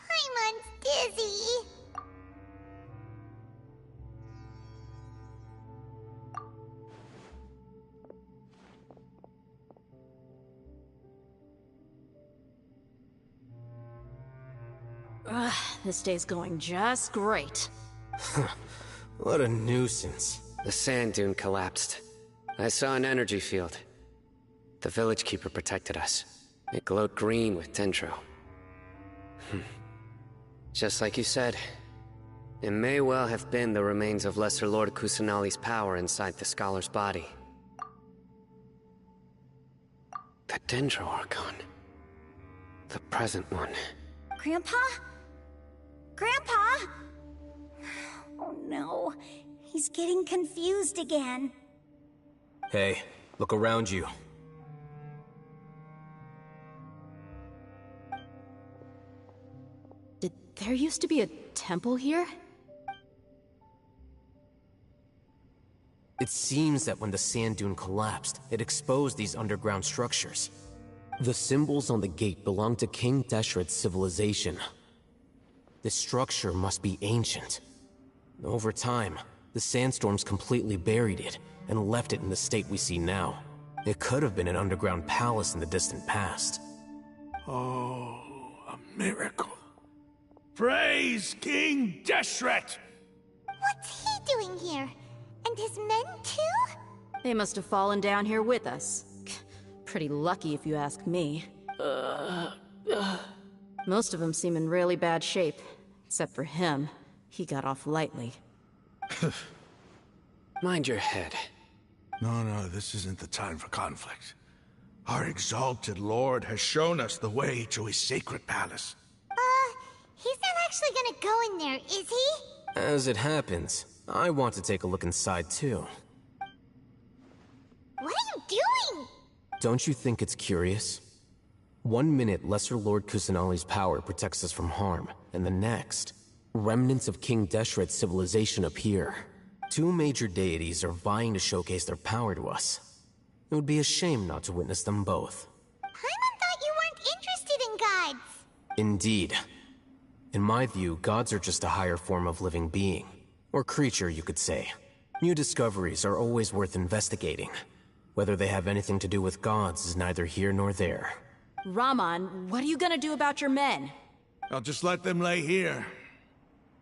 Paimon's dizzy. This day's going just great. What a nuisance. The sand dune collapsed. I saw an energy field. The village keeper protected us. It glowed green with dendro. Just like you said, it may well have been the remains of Lesser Lord Kusanali's power inside the scholar's body. The Dendro Archon. The present one. Grandpa? Grandpa? Oh no, he's getting confused again. Hey, look around you. There used to be a temple here? It seems that when the sand dune collapsed, it exposed these underground structures. The symbols on the gate belong to King Deshret's civilization. This structure must be ancient. Over time, the sandstorms completely buried it and left it in the state we see now. It could have been an underground palace in the distant past. Oh, a miracle. Praise King Deshret! What's he doing here? And his men too? They must have fallen down here with us. Pretty lucky if you ask me. Most of them seem in really bad shape. Except for him. He got off lightly. Mind your head. No, this isn't the time for conflict. Our exalted lord has shown us the way to his sacred palace. He's not actually gonna go in there, is he? As it happens, I want to take a look inside too. What are you doing? Don't you think it's curious? 1 minute, Lesser Lord Kusanali's power protects us from harm, and the next, remnants of King Deshret's civilization appear. 2 major deities are vying to showcase their power to us. It would be a shame not to witness them both. Paimon thought you weren't interested in gods. Indeed. In my view, gods are just a higher form of living being. Or creature, you could say. New discoveries are always worth investigating. Whether they have anything to do with gods is neither here nor there. Raman, what are you gonna do about your men? I'll just let them lay here.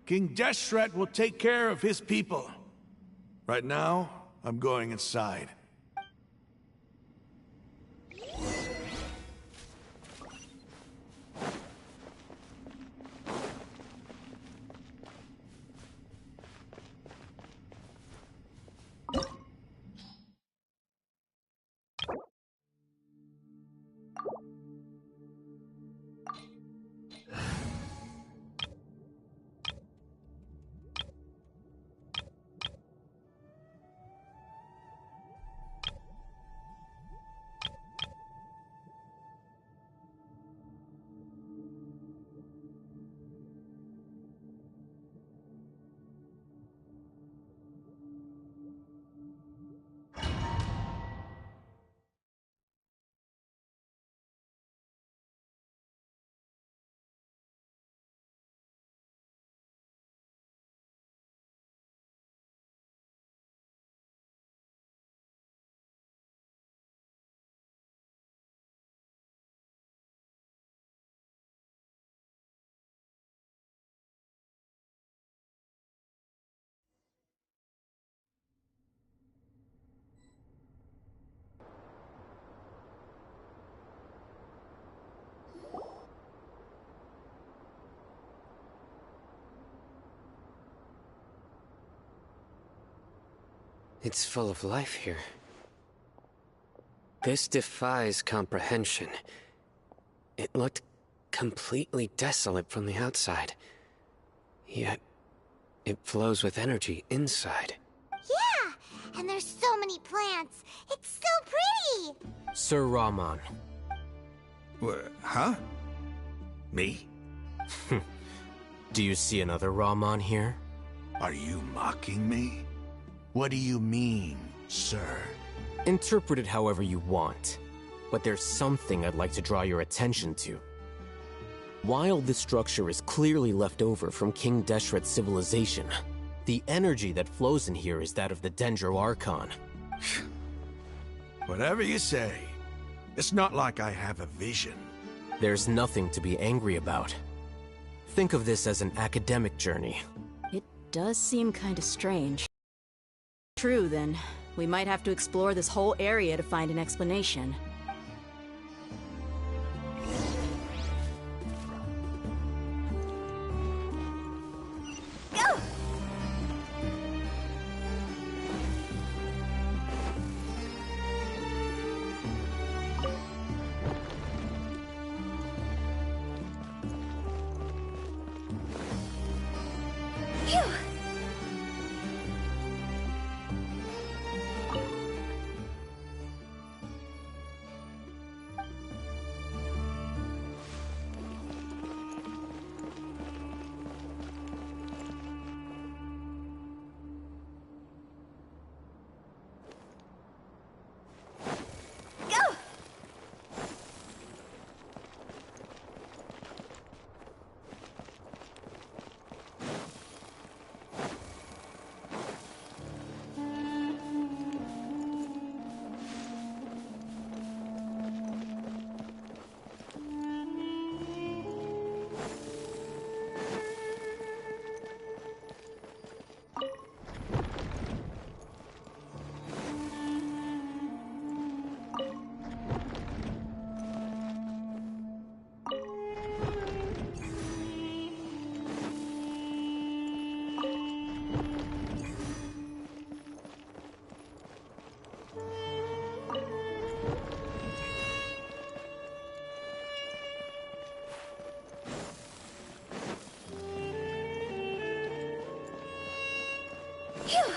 King Deshret will take care of his people. Right now, I'm going inside. It's full of life here. This defies comprehension. It looked completely desolate from the outside. Yet, it flows with energy inside. Yeah! And there's so many plants. It's so pretty! Sir Rahman. Huh? Me? Do you see another Rahman here? Are you mocking me? What do you mean, sir? Interpret it however you want, but there's something I'd like to draw your attention to. While this structure is clearly left over from King Deshret's civilization, the energy that flows in here is that of the Dendro Archon. Whatever you say. It's not like I have a vision. There's nothing to be angry about. Think of this as an academic journey. It does seem kinda strange. True, then. We might have to explore this whole area to find an explanation. Go! Phew! Phew!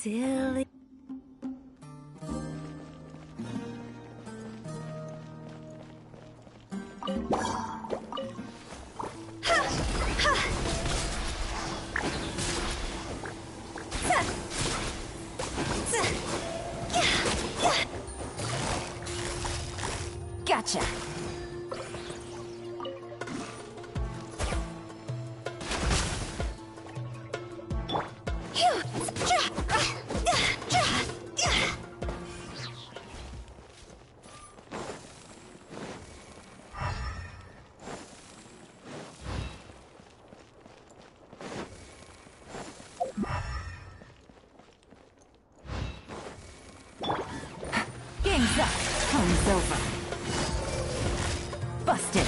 silly. Gotcha. Game's up. Time's over. Busted.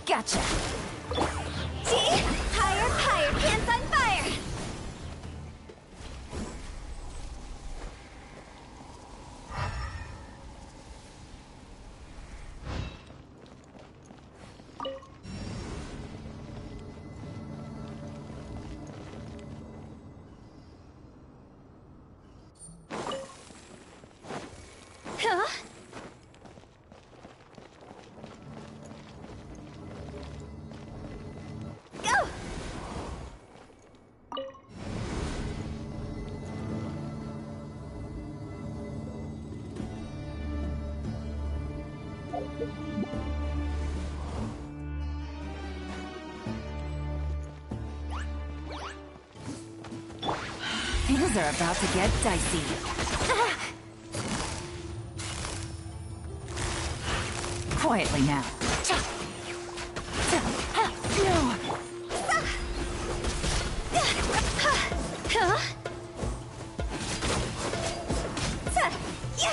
Gotcha. See? Higher, pants on fire! Huh? Go! Things are about to get dicey. Quietly now. No! Huh? Yeah!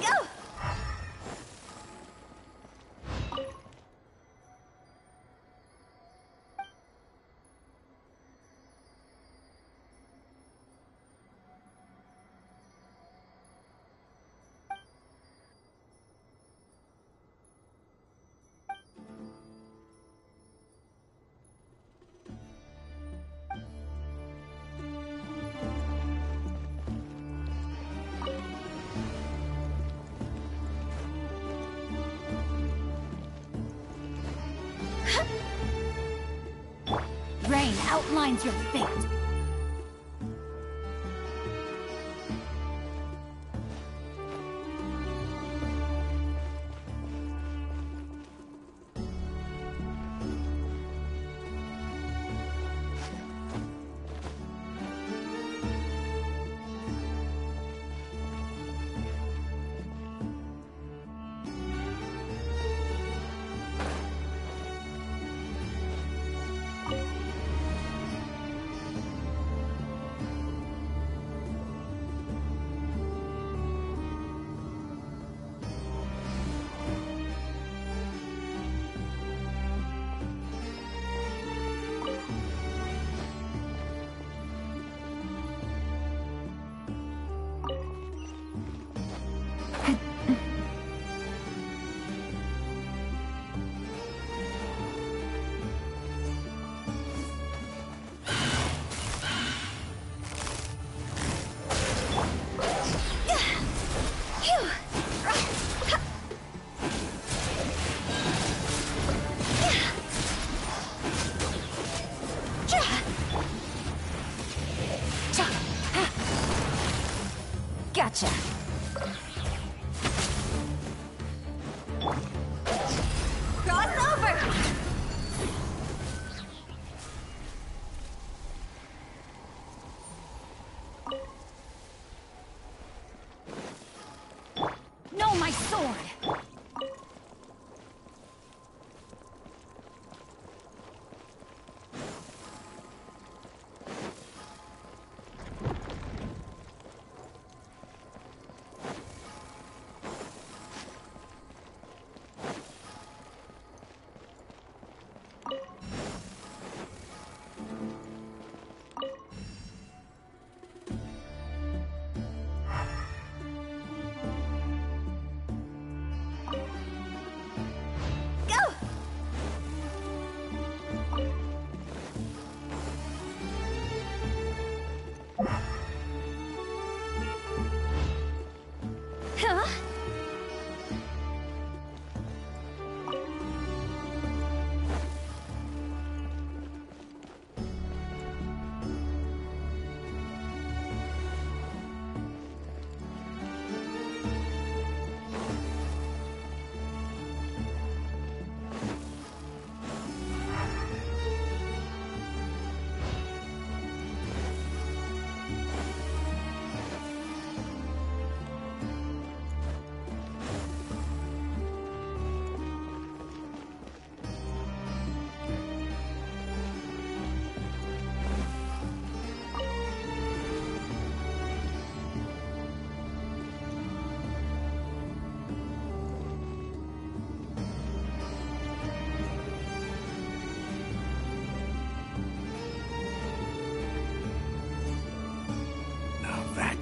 Go! Rain outlines your fate.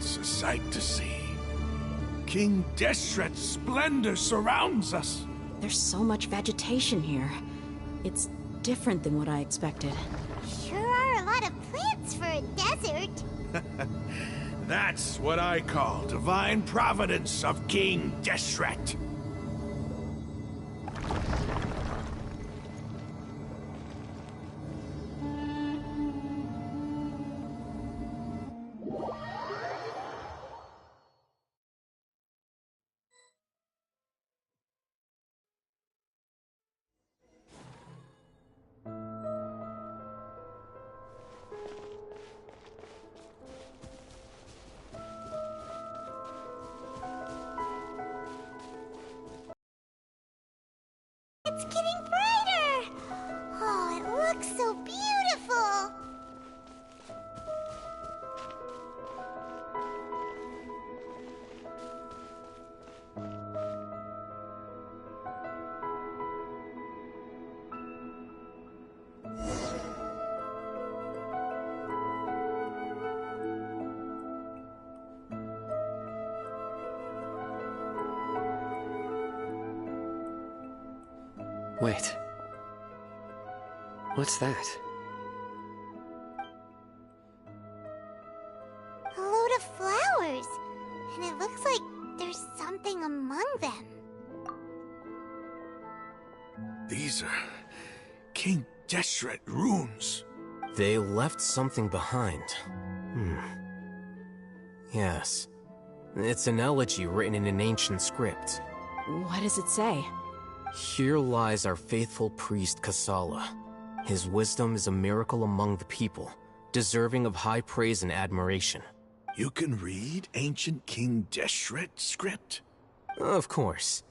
It's a sight to see. King Deshret's splendor surrounds us. There's so much vegetation here. It's different than what I expected. Sure are a lot of plants for a desert. That's what I call divine providence of King Deshret. It's getting brighter! Oh, it looks so beautiful! Wait. What's that? A load of flowers. And it looks like there's something among them. These are King Deshret runes. They left something behind. Yes. It's an elegy written in an ancient script. What does it say? Here lies our faithful priest Kasala. His wisdom is a miracle among the people, deserving of high praise and admiration. You can read ancient King Deshret script? Of course.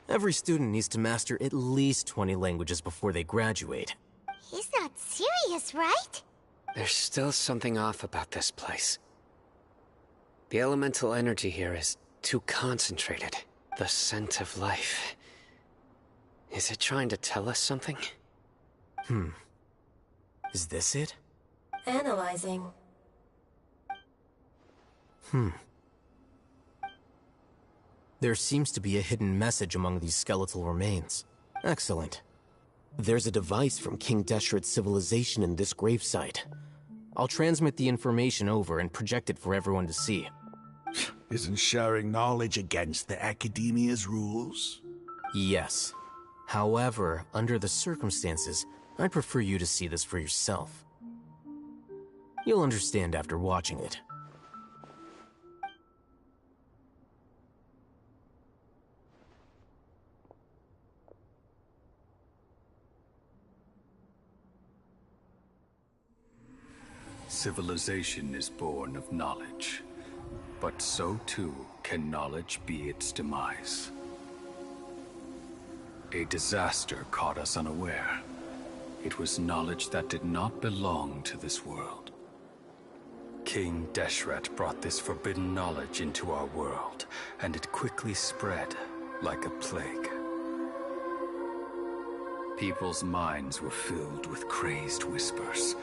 Every student needs to master at least 20 languages before they graduate. He's not serious, right? There's still something off about this place. The elemental energy here is too concentrated. The scent of life. Is it trying to tell us something? Is this it? Analyzing. There seems to be a hidden message among these skeletal remains. Excellent. There's a device from King Deshret's civilization in this gravesite. I'll transmit the information over and project it for everyone to see. Isn't sharing knowledge against the Academia's rules? Yes. However, under the circumstances, I'd prefer you to see this for yourself. You'll understand after watching it. Civilization is born of knowledge, but so too can knowledge be its demise. A disaster caught us unaware. It was knowledge that did not belong to this world. King Deshret brought this forbidden knowledge into our world, and it quickly spread like a plague. People's minds were filled with crazed whispers.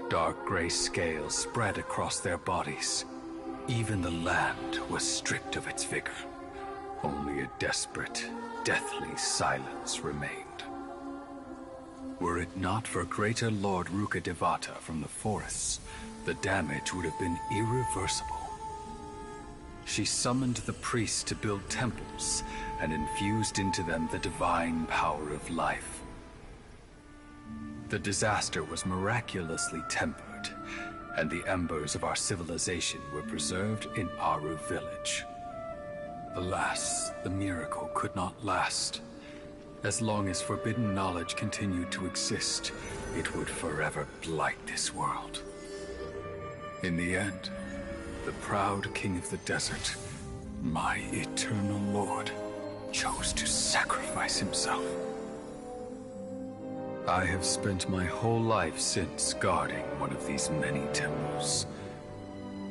Dark gray scales spread across their bodies. Even the land was stripped of its vigor. Only a desperate, deathly silence remained. Were it not for greater Lord Rukkhadevata from the forests, the damage would have been irreversible. She summoned the priests to build temples and infused into them the divine power of life. The disaster was miraculously tempered, and the embers of our civilization were preserved in Aru village. Alas, the miracle could not last. As long as forbidden knowledge continued to exist, it would forever blight this world. In the end, the proud king of the desert, my eternal lord, chose to sacrifice himself. I have spent my whole life since guarding one of these many temples.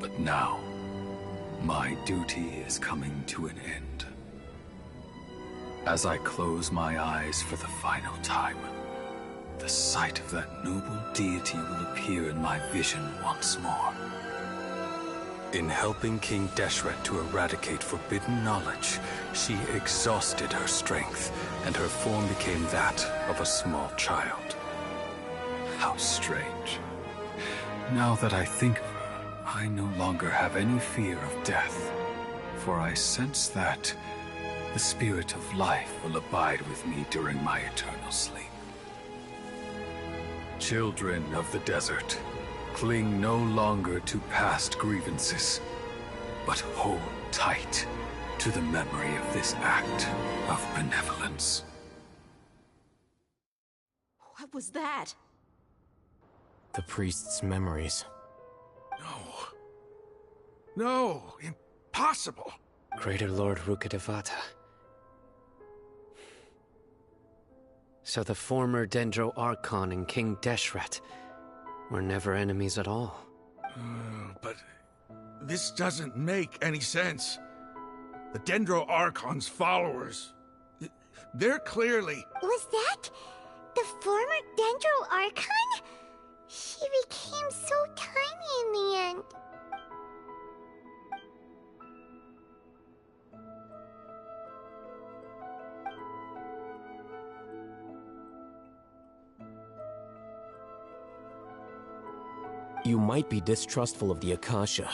But now, my duty is coming to an end. As I close my eyes for the final time, the sight of that noble deity will appear in my vision once more. In helping King Deshret to eradicate forbidden knowledge, she exhausted her strength, and her form became that of a small child. How strange. Now that I think of her, I no longer have any fear of death, for I sense that the spirit of life will abide with me during my eternal sleep. Children of the desert, cling no longer to past grievances, but hold tight to the memory of this act of benevolence. What was that? The priest's memories. No, impossible. Greater Lord Rukkhadevata. So the former Dendro Archon and King Deshret were never enemies at all. But this doesn't make any sense. The Dendro Archon's followers, they're clearly... Was that the former Dendro Archon? She became so tiny in the end. You might be distrustful of the Akasha,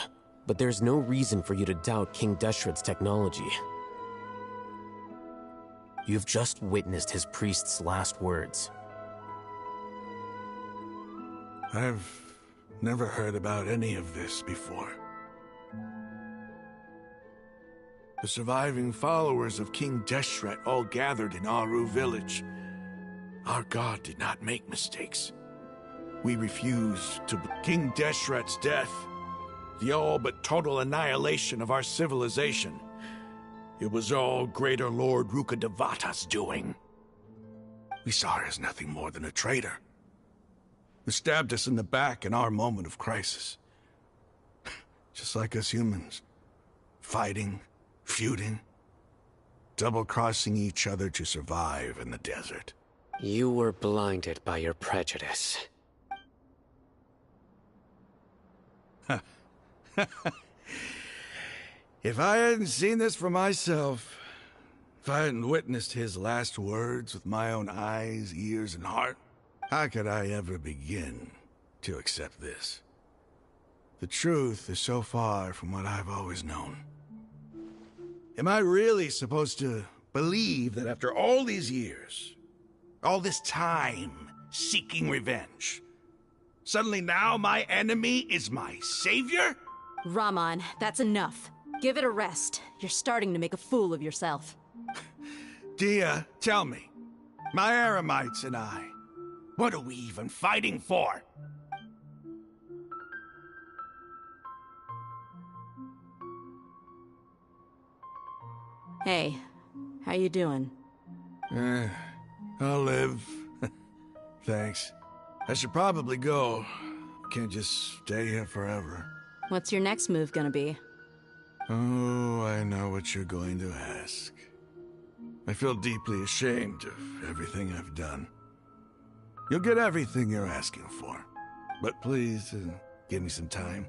but there's no reason for you to doubt King Deshret's technology. You've just witnessed his priest's last words. I've never heard about any of this before. The surviving followers of King Deshret all gathered in Aru village. Our god did not make mistakes. We refused to... King Deshret's death, the all but total annihilation of our civilization. It was all Greater Lord Rukkhadevata's doing. We saw her as nothing more than a traitor. Who stabbed us in the back in our moment of crisis. Just like us humans. Fighting, feuding, double-crossing each other to survive in the desert. You were blinded by your prejudice. If I hadn't seen this for myself, if I hadn't witnessed his last words with my own eyes, ears, and heart, how could I ever begin to accept this? The truth is so far from what I've always known. Am I really supposed to believe that after all these years, all this time seeking revenge, suddenly now my enemy is my savior? Raman, that's enough. Give it a rest. You're starting to make a fool of yourself. Dia, tell me, my Eremites and I, what are we even fighting for? Hey, how you doing? I'll live. Thanks. I should probably go. Can't just stay here forever. What's your next move gonna be? Oh, I know what you're going to ask. I feel deeply ashamed of everything I've done. You'll get everything you're asking for. But please, give me some time.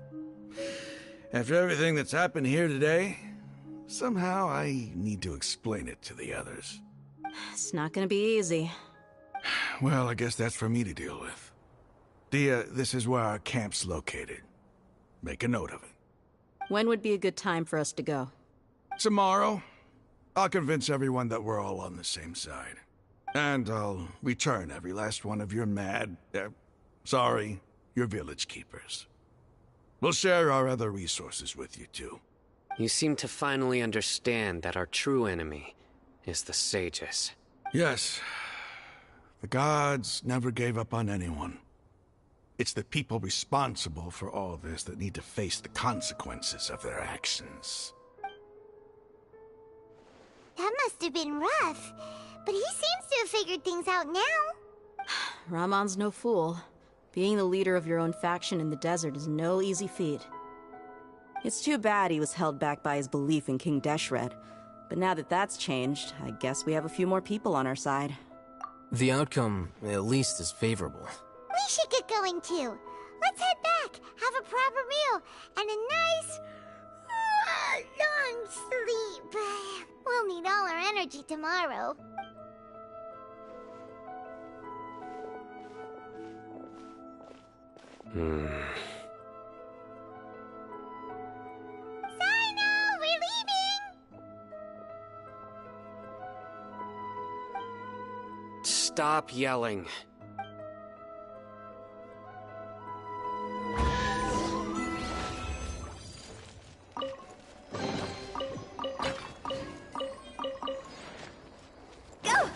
After everything that's happened here today, somehow I need to explain it to the others. It's not gonna be easy. Well, I guess that's for me to deal with. Dia, this is where our camp's located. Make a note of it. When would be a good time for us to go? Tomorrow. I'll convince everyone that we're all on the same side. And I'll return every last one of your your village keepers. We'll share our other resources with you too. You seem to finally understand that our true enemy is the sages. Yes. The gods never gave up on anyone. It's the people responsible for all this that need to face the consequences of their actions. That must have been rough, but he seems to have figured things out now. Ramon's no fool. Being the leader of your own faction in the desert is no easy feat. It's too bad he was held back by his belief in King Deshret, but now that that's changed, I guess we have a few more people on our side. The outcome, at least, is favorable. We should get going too. Let's head back, have a proper meal, and a nice long sleep. We'll need all our energy tomorrow. Sino, we're leaving! Stop yelling. Go!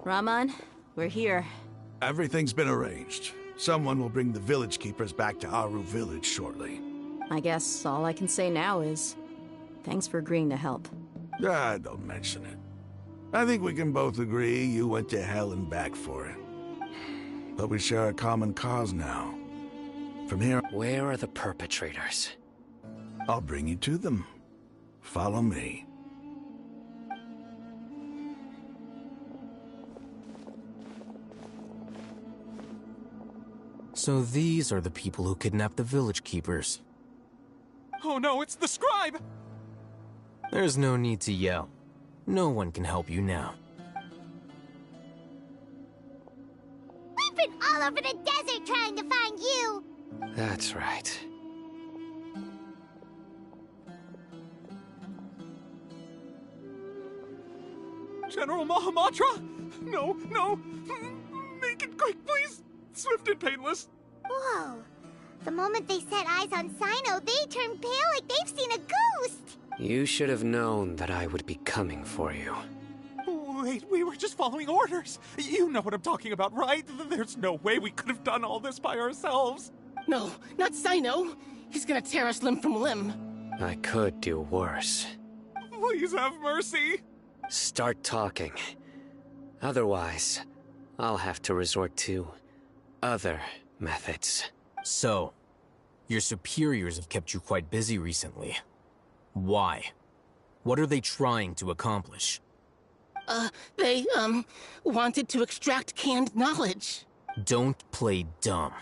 Rahman, we're here. Everything's been arranged. Someone will bring the village keepers back to Aru village shortly. I guess all I can say now is thanks for agreeing to help. Don't mention it. I think we can both agree you went to hell and back for it. But we share a common cause now. From here... Where are the perpetrators? I'll bring you to them. Follow me. So these are the people who kidnapped the village keepers. Oh no, it's the scribe! There's no need to yell. No one can help you now. We've been all over the desert trying to find you! That's right. General Mahamatra? No, no! Make it quick, please! Swift and painless. Whoa. The moment they set eyes on Sino, they turn pale like they've seen a ghost! You should have known that I would be coming for you. Wait, we were just following orders. You know what I'm talking about, right? There's no way we could have done all this by ourselves. No, not Sino. He's gonna tear us limb from limb. I could do worse. Please have mercy. Start talking. Otherwise, I'll have to resort to other methods. So, your superiors have kept you quite busy recently. Why? What are they trying to accomplish? They, wanted to extract canned knowledge. Don't play dumb.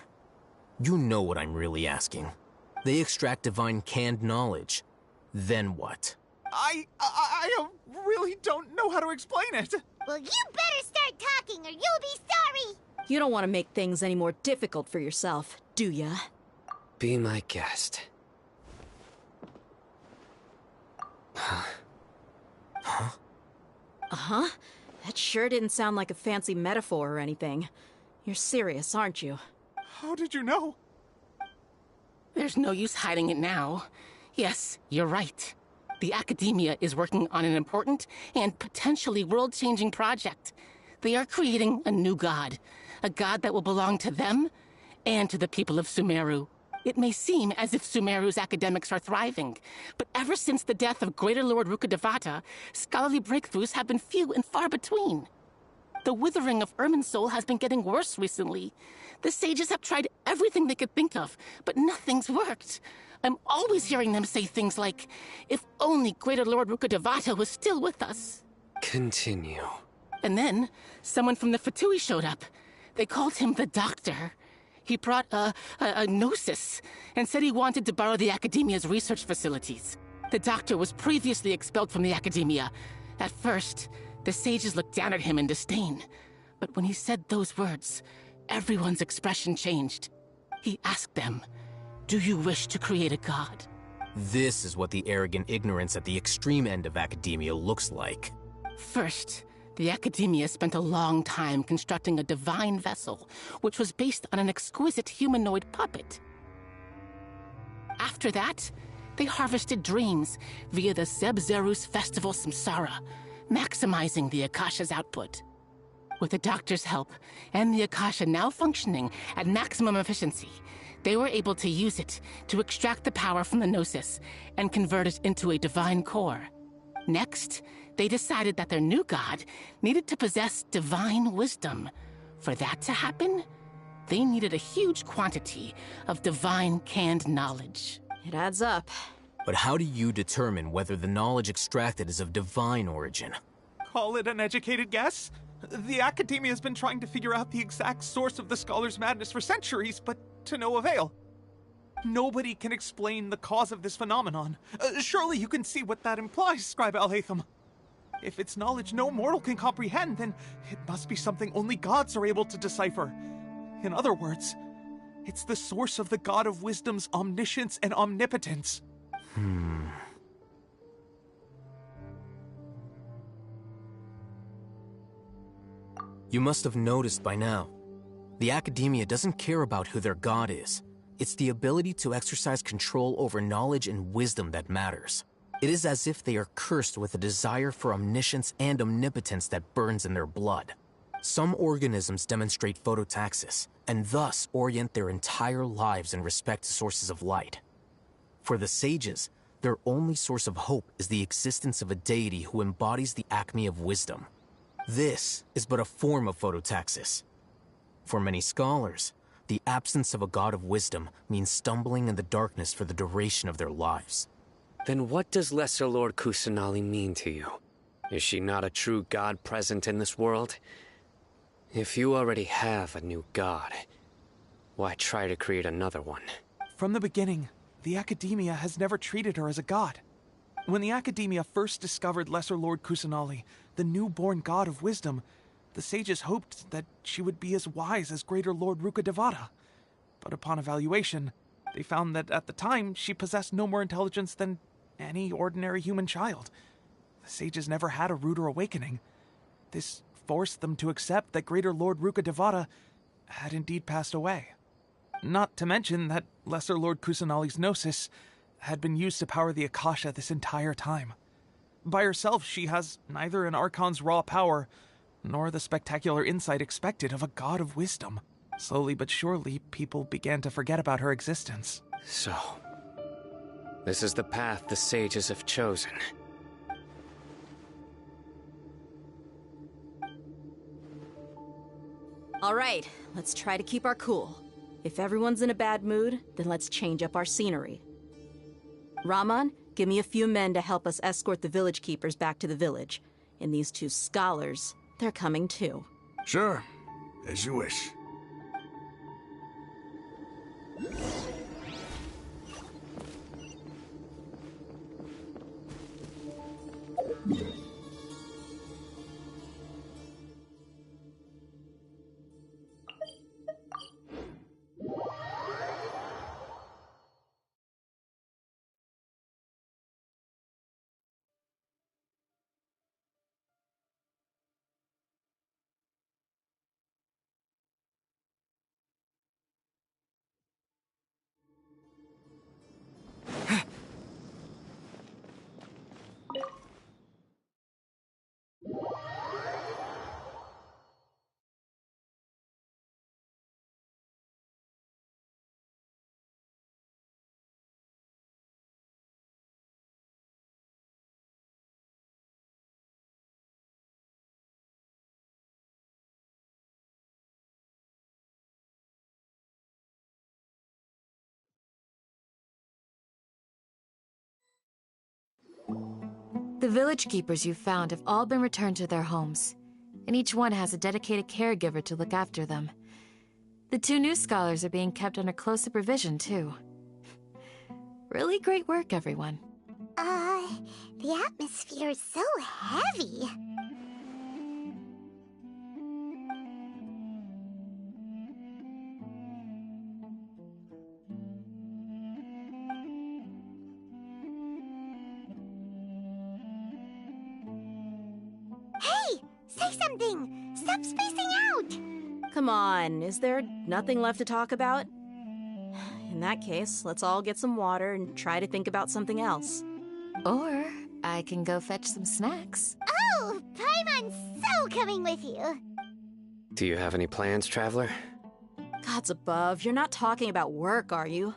You know what I'm really asking. They extract divine canned knowledge. Then what? I really don't know how to explain it. Well, you better start talking or you'll be sorry! You don't want to make things any more difficult for yourself, do ya? Be my guest. Huh? Huh? Uh-huh. That sure didn't sound like a fancy metaphor or anything. You're serious, aren't you? How did you know? There's no use hiding it now. Yes, you're right. The Academia is working on an important and potentially world-changing project. They are creating a new god. A god that will belong to them and to the people of Sumeru. It may seem as if Sumeru's academics are thriving, but ever since the death of Greater Lord Rukkhadevata, scholarly breakthroughs have been few and far between. The withering of Irminsul has been getting worse recently. The sages have tried everything they could think of, but nothing's worked. I'm always hearing them say things like, if only Greater Lord Rukkhadevata was still with us. Continue. And then, someone from the Fatui showed up. They called him the Doctor. He brought a gnosis and said he wanted to borrow the Academia's research facilities. The Doctor was previously expelled from the Academia. At first, the sages looked down at him in disdain. But when he said those words, everyone's expression changed. He asked them, do you wish to create a god? This is what the arrogant ignorance at the extreme end of Academia looks like. First, the Academia spent a long time constructing a divine vessel, which was based on an exquisite humanoid puppet. After that, they harvested dreams via the Zeb-Zerus Festival Samsara, maximizing the Akasha's output. With the Doctor's help, and the Akasha now functioning at maximum efficiency, they were able to use it to extract the power from the Gnosis and convert it into a divine core. Next, they decided that their new god needed to possess divine wisdom. For that to happen, they needed a huge quantity of divine canned knowledge. It adds up. But how do you determine whether the knowledge extracted is of divine origin? Call it an educated guess? The Academia has been trying to figure out the exact source of the scholar's madness for centuries, but to no avail. Nobody can explain the cause of this phenomenon. Surely you can see what that implies, Scribe Al-Haytham. If it's knowledge no mortal can comprehend, then it must be something only gods are able to decipher. In other words, it's the source of the God of Wisdom's omniscience and omnipotence. You must have noticed by now. The Academia doesn't care about who their god is. It's the ability to exercise control over knowledge and wisdom that matters. It is as if they are cursed with a desire for omniscience and omnipotence that burns in their blood. Some organisms demonstrate phototaxis, and thus orient their entire lives in respect to sources of light. For the sages, their only source of hope is the existence of a deity who embodies the acme of wisdom. This is but a form of phototaxis. For many scholars, the absence of a god of wisdom means stumbling in the darkness for the duration of their lives. Then what does Lesser Lord Kusanali mean to you? Is she not a true god present in this world? If you already have a new god, why try to create another one? From the beginning, the Academia has never treated her as a god. When the Academia first discovered Lesser Lord Kusanali, the newborn god of wisdom, the sages hoped that she would be as wise as Greater Lord Rukkhadevata. But upon evaluation, they found that at the time she possessed no more intelligence than any ordinary human child. The sages never had a ruder awakening. This forced them to accept that Greater Lord Rukkhadevata had indeed passed away. Not to mention that Lesser Lord Kusanali's gnosis had been used to power the Akasha this entire time. By herself, she has neither an Archon's raw power, nor the spectacular insight expected of a god of wisdom. Slowly but surely, people began to forget about her existence. So, this is the path the sages have chosen. All right, let's try to keep our cool. If everyone's in a bad mood, then let's change up our scenery. Raman, give me a few men to help us escort the village keepers back to the village. And these two scholars, they're coming too. Sure, as you wish. The village keepers you found have all been returned to their homes, and each one has a dedicated caregiver to look after them. The two new scholars are being kept under close supervision, too. Really great work, everyone. The atmosphere is so heavy. Hey! Say something! Stop spacing out! Come on, is there nothing left to talk about? In that case, let's all get some water and try to think about something else. Or I can go fetch some snacks. Oh! Paimon's so coming with you! Do you have any plans, Traveler? Gods above, you're not talking about work, are you?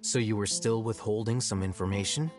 So you were still withholding some information?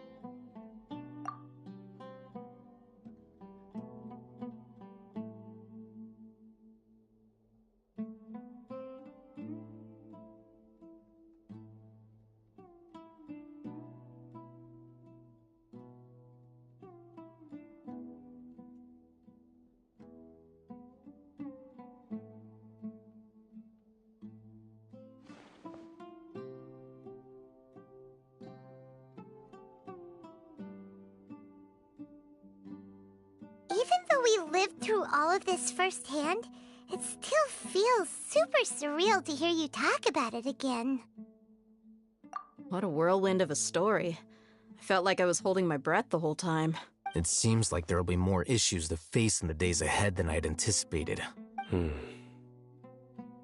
Even though we lived through all of this firsthand, it still feels super surreal to hear you talk about it again. What a whirlwind of a story. I felt like I was holding my breath the whole time. It seems like there'll be more issues to face in the days ahead than I'd anticipated.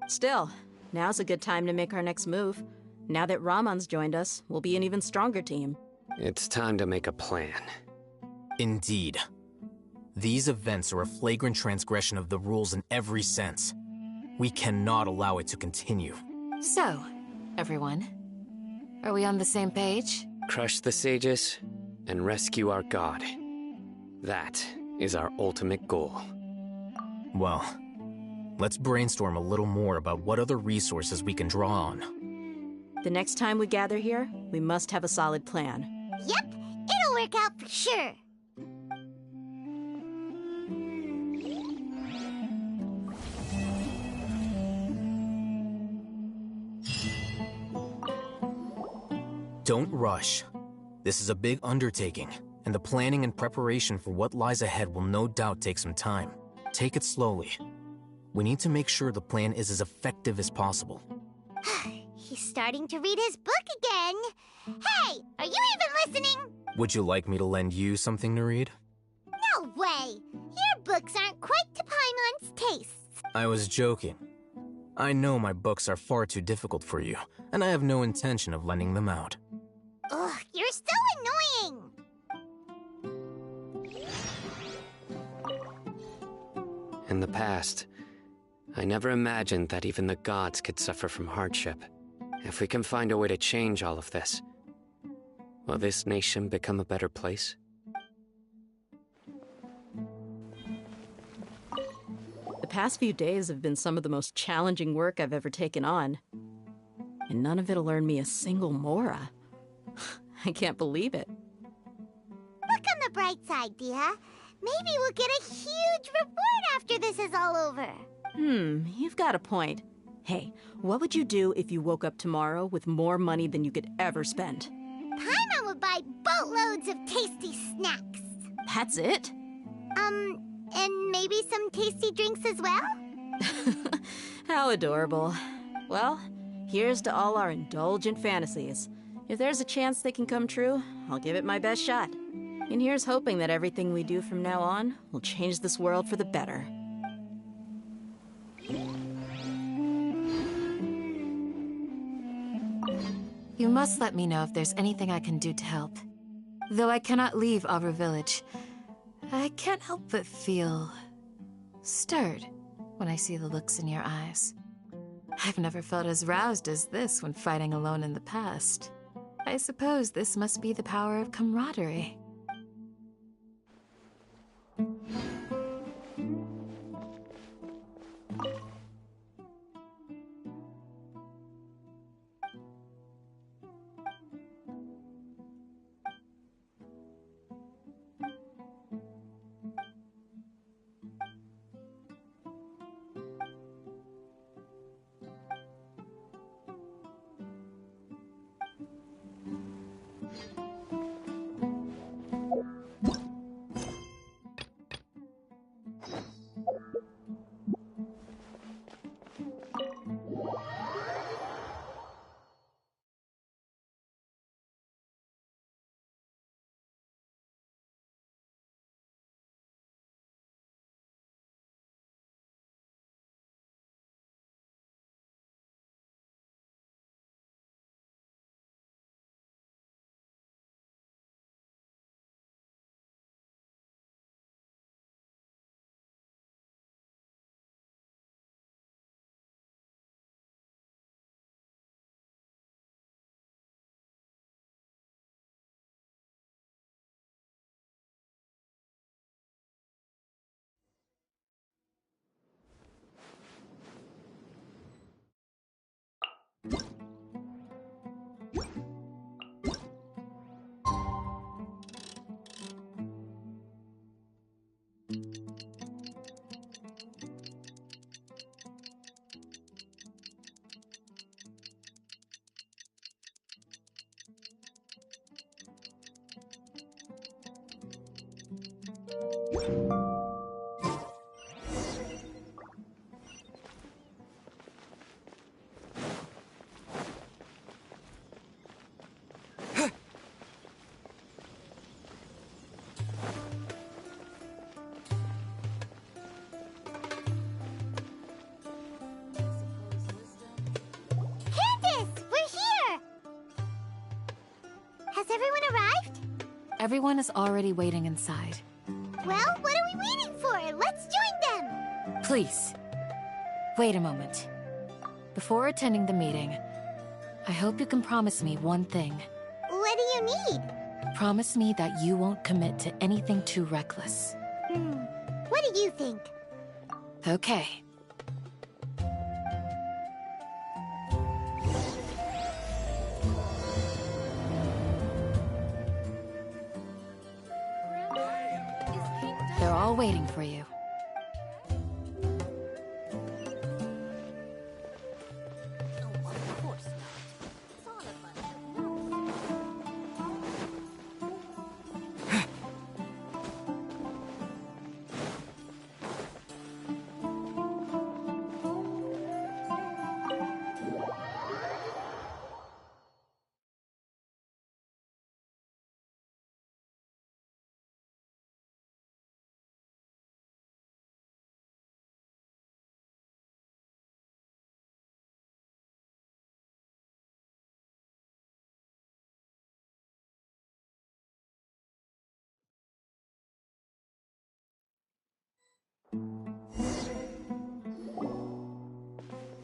Still, now's a good time to make our next move. Now that Raman's joined us, we'll be an even stronger team. It's time to make a plan. Indeed. These events are a flagrant transgression of the rules in every sense. We cannot allow it to continue. So, everyone, are we on the same page? Crush the sages and rescue our god. That is our ultimate goal. Well, let's brainstorm a little more about what other resources we can draw on. The next time we gather here, we must have a solid plan. Yep, it'll work out for sure. Don't rush. This is a big undertaking, and the planning and preparation for what lies ahead will no doubt take some time. Take it slowly. We need to make sure the plan is as effective as possible. He's starting to read his book again. Hey, are you even listening? Would you like me to lend you something to read? No way! Your books aren't quite to Paimon's tastes. I was joking. I know my books are far too difficult for you, and I have no intention of lending them out. Ugh, you're so annoying! In the past, I never imagined that even the gods could suffer from hardship. If we can find a way to change all of this, will this nation become a better place? The past few days have been some of the most challenging work I've ever taken on. And none of it'll earn me a single mora. I can't believe it. Look on the bright side, Dia. Maybe we'll get a huge reward after this is all over. You've got a point. Hey, what would you do if you woke up tomorrow with more money than you could ever spend? Paimon would buy boatloads of tasty snacks. That's it? And maybe some tasty drinks as well? How adorable. Well, here's to all our indulgent fantasies. If there's a chance they can come true, I'll give it my best shot. And here's hoping that everything we do from now on will change this world for the better. You must let me know if there's anything I can do to help. Though I cannot leave Aru Village, I can't help but feel stirred when I see the looks in your eyes. I've never felt as roused as this when fighting alone in the past. I suppose this must be the power of camaraderie. Has everyone arrived? Everyone is already waiting inside. Well, what are we Please, wait a moment. Before attending the meeting, I hope you can promise me one thing. What do you need? Promise me that you won't commit to anything too reckless. What do you think? Okay. They're all waiting for you.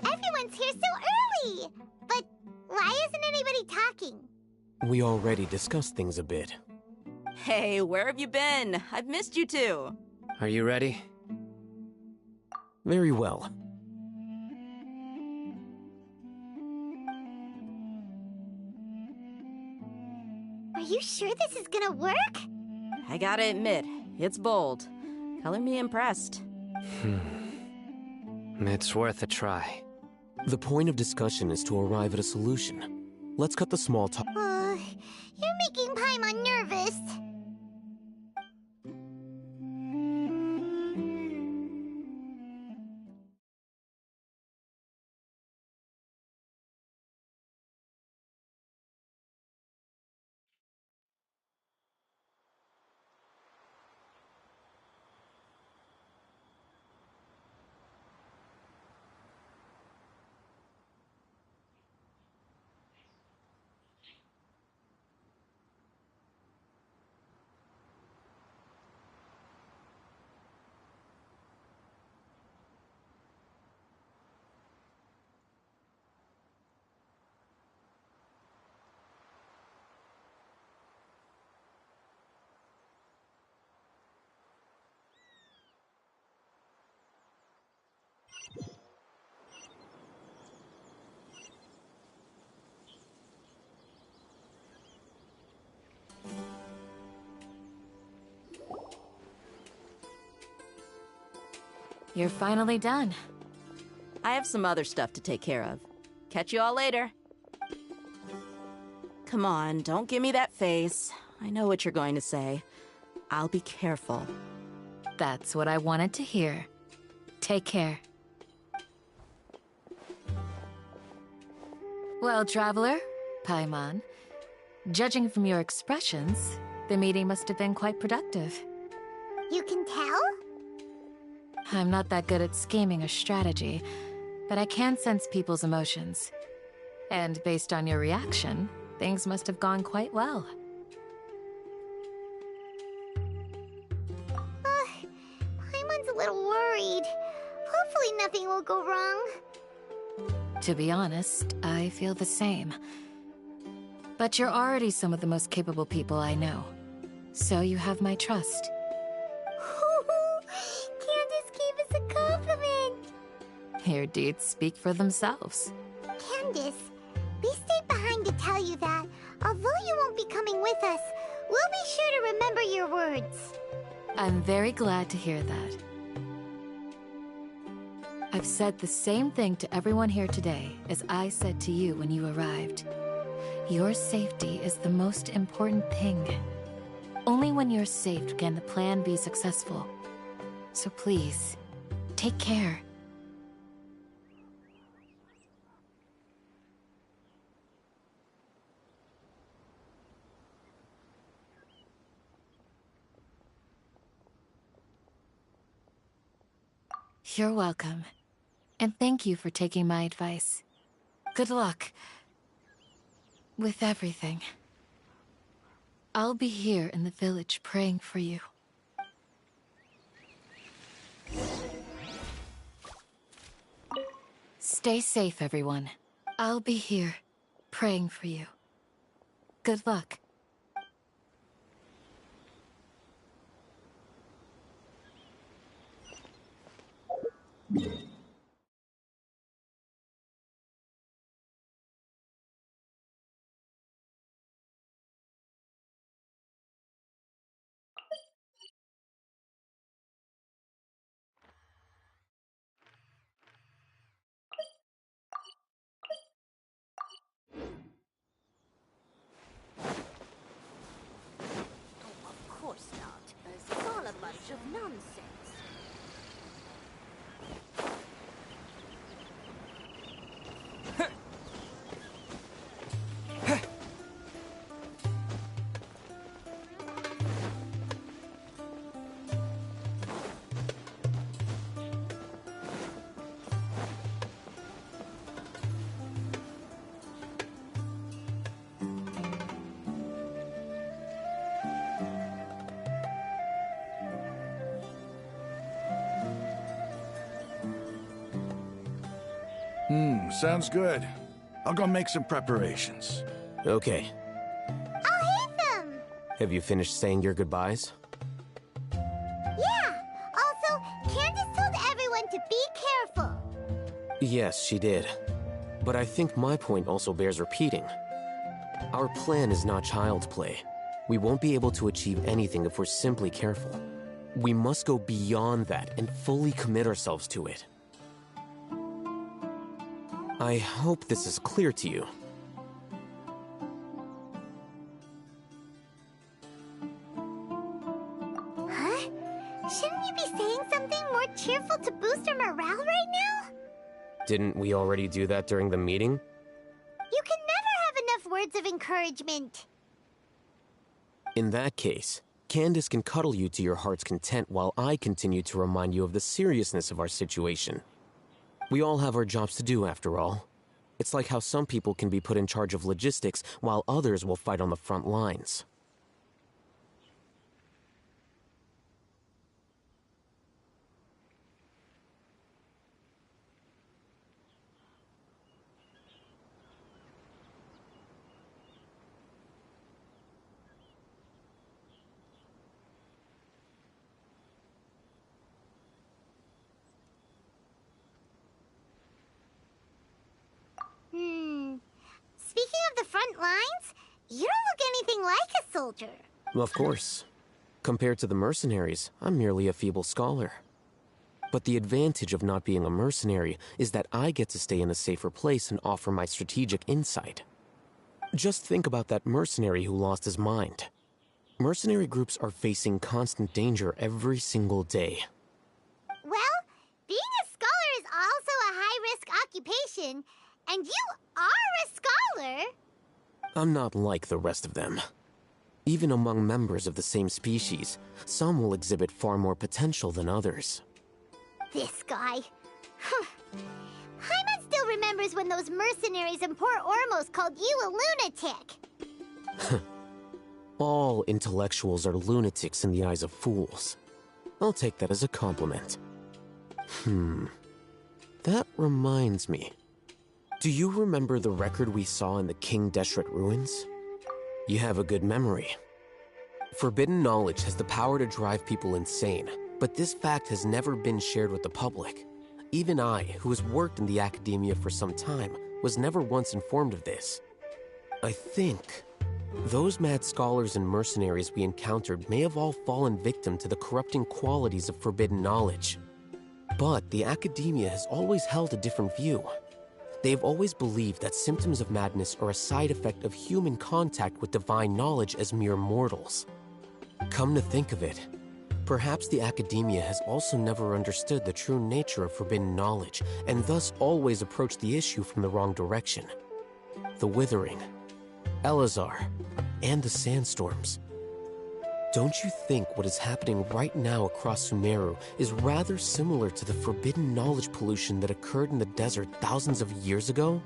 Everyone's here so early! But why isn't anybody talking? We already discussed things a bit. Hey, where have you been? I've missed you too. Are you ready? Very well. Are you sure this is gonna work? I gotta admit, it's bold. Color me impressed. It's worth a try. The point of discussion is to arrive at a solution. Let's cut the small talk. You're making Paimon nervous. You're finally done. I have some other stuff to take care of. Catch you all later. Come on, don't give me that face. I know what you're going to say. I'll be careful. That's what I wanted to hear. Take care. Well, Traveler, Paimon, judging from your expressions, the meeting must have been quite productive. You can tell? I'm not that good at scheming or strategy, but I can sense people's emotions. And based on your reaction, things must have gone quite well. Paimon's a little worried. Hopefully nothing will go wrong. To be honest, I feel the same. But you're already some of the most capable people I know. So you have my trust. Candace gave us a compliment! Your deeds speak for themselves. Candace, we stayed behind to tell you that, although you won't be coming with us, we'll be sure to remember your words. I'm very glad to hear that. I've said the same thing to everyone here today as I said to you when you arrived. Your safety is the most important thing. Only when you're safe can the plan be successful. So please, take care. You're welcome. And thank you for taking my advice. Good luck with everything. I'll be here in the village praying for you. Stay safe, everyone. I'll be here, praying for you. Good luck. Of course not. It's all a bunch of nonsense. Sounds good. I'll go make some preparations. Okay. I'll hit them! Have you finished saying your goodbyes? Yeah! Also, Candace told everyone to be careful. Yes, she did. But I think my point also bears repeating. Our plan is not child's play. We won't be able to achieve anything if we're simply careful. We must go beyond that and fully commit ourselves to it. I hope this is clear to you. Huh? Shouldn't you be saying something more cheerful to boost our morale right now? Didn't we already do that during the meeting? You can never have enough words of encouragement. In that case, Candace can cuddle you to your heart's content while I continue to remind you of the seriousness of our situation. We all have our jobs to do, after all. It's like how some people can be put in charge of logistics while others will fight on the front lines. Speaking of the front lines, you don't look anything like a soldier. Of course. Compared to the mercenaries, I'm merely a feeble scholar. But the advantage of not being a mercenary is that I get to stay in a safer place and offer my strategic insight. Just think about that mercenary who lost his mind. Mercenary groups are facing constant danger every single day. Well, being a scholar is also a high-risk occupation, and you are a scholar. I'm not like the rest of them. Even among members of the same species, some will exhibit far more potential than others. This guy. Paimon still remembers when those mercenaries in Port Ormos called you a lunatic. All intellectuals are lunatics in the eyes of fools. I'll take that as a compliment. That reminds me. Do you remember the record we saw in the King Deshret ruins? You have a good memory. Forbidden knowledge has the power to drive people insane, but this fact has never been shared with the public. Even I, who has worked in the academia for some time, was never once informed of this. I think those mad scholars and mercenaries we encountered may have all fallen victim to the corrupting qualities of forbidden knowledge. But the academia has always held a different view. They have always believed that symptoms of madness are a side effect of human contact with divine knowledge as mere mortals. Come to think of it, perhaps the academia has also never understood the true nature of forbidden knowledge, and thus always approached the issue from the wrong direction. The Withering, Elazar, and the Sandstorms. Don't you think what is happening right now across Sumeru is rather similar to the forbidden knowledge pollution that occurred in the desert thousands of years ago?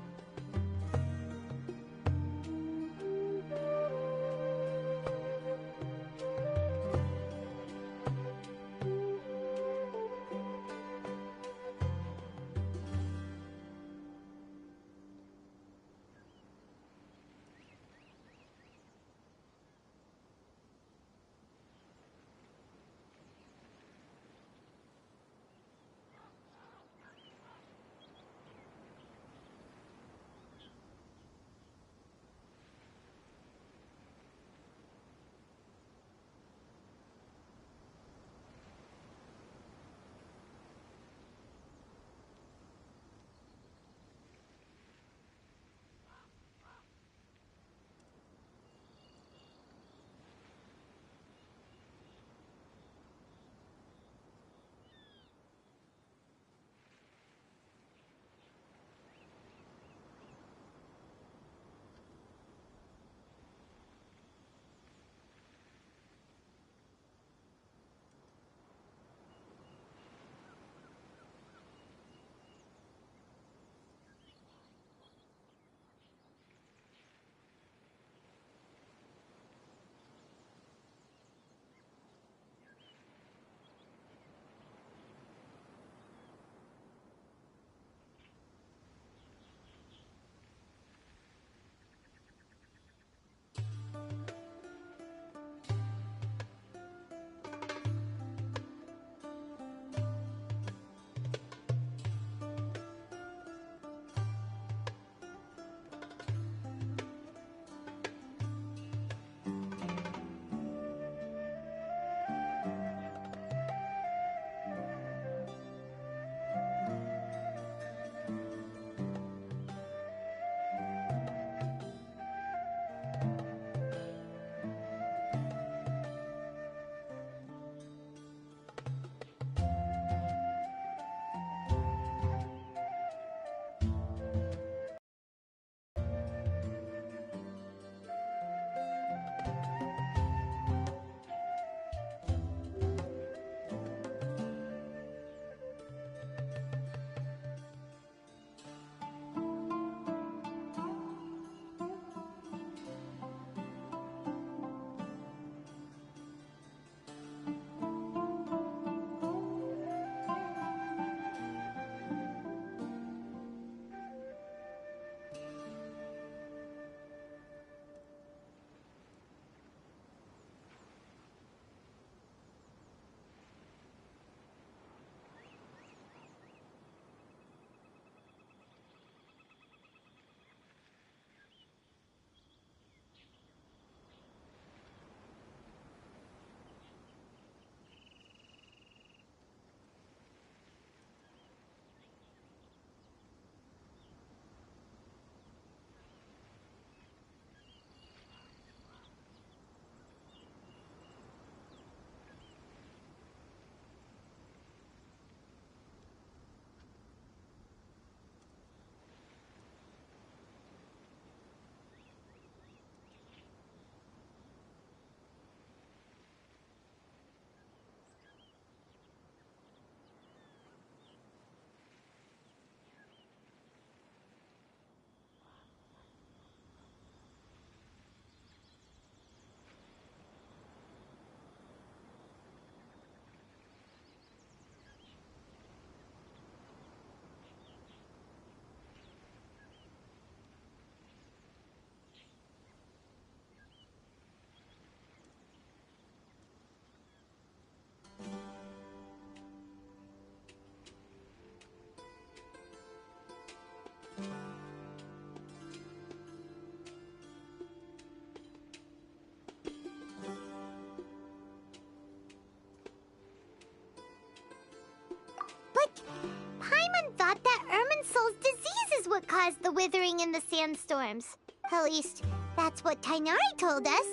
thought that Irminsul's disease is what caused the withering in the sandstorms. At least, that's what Tainari told us.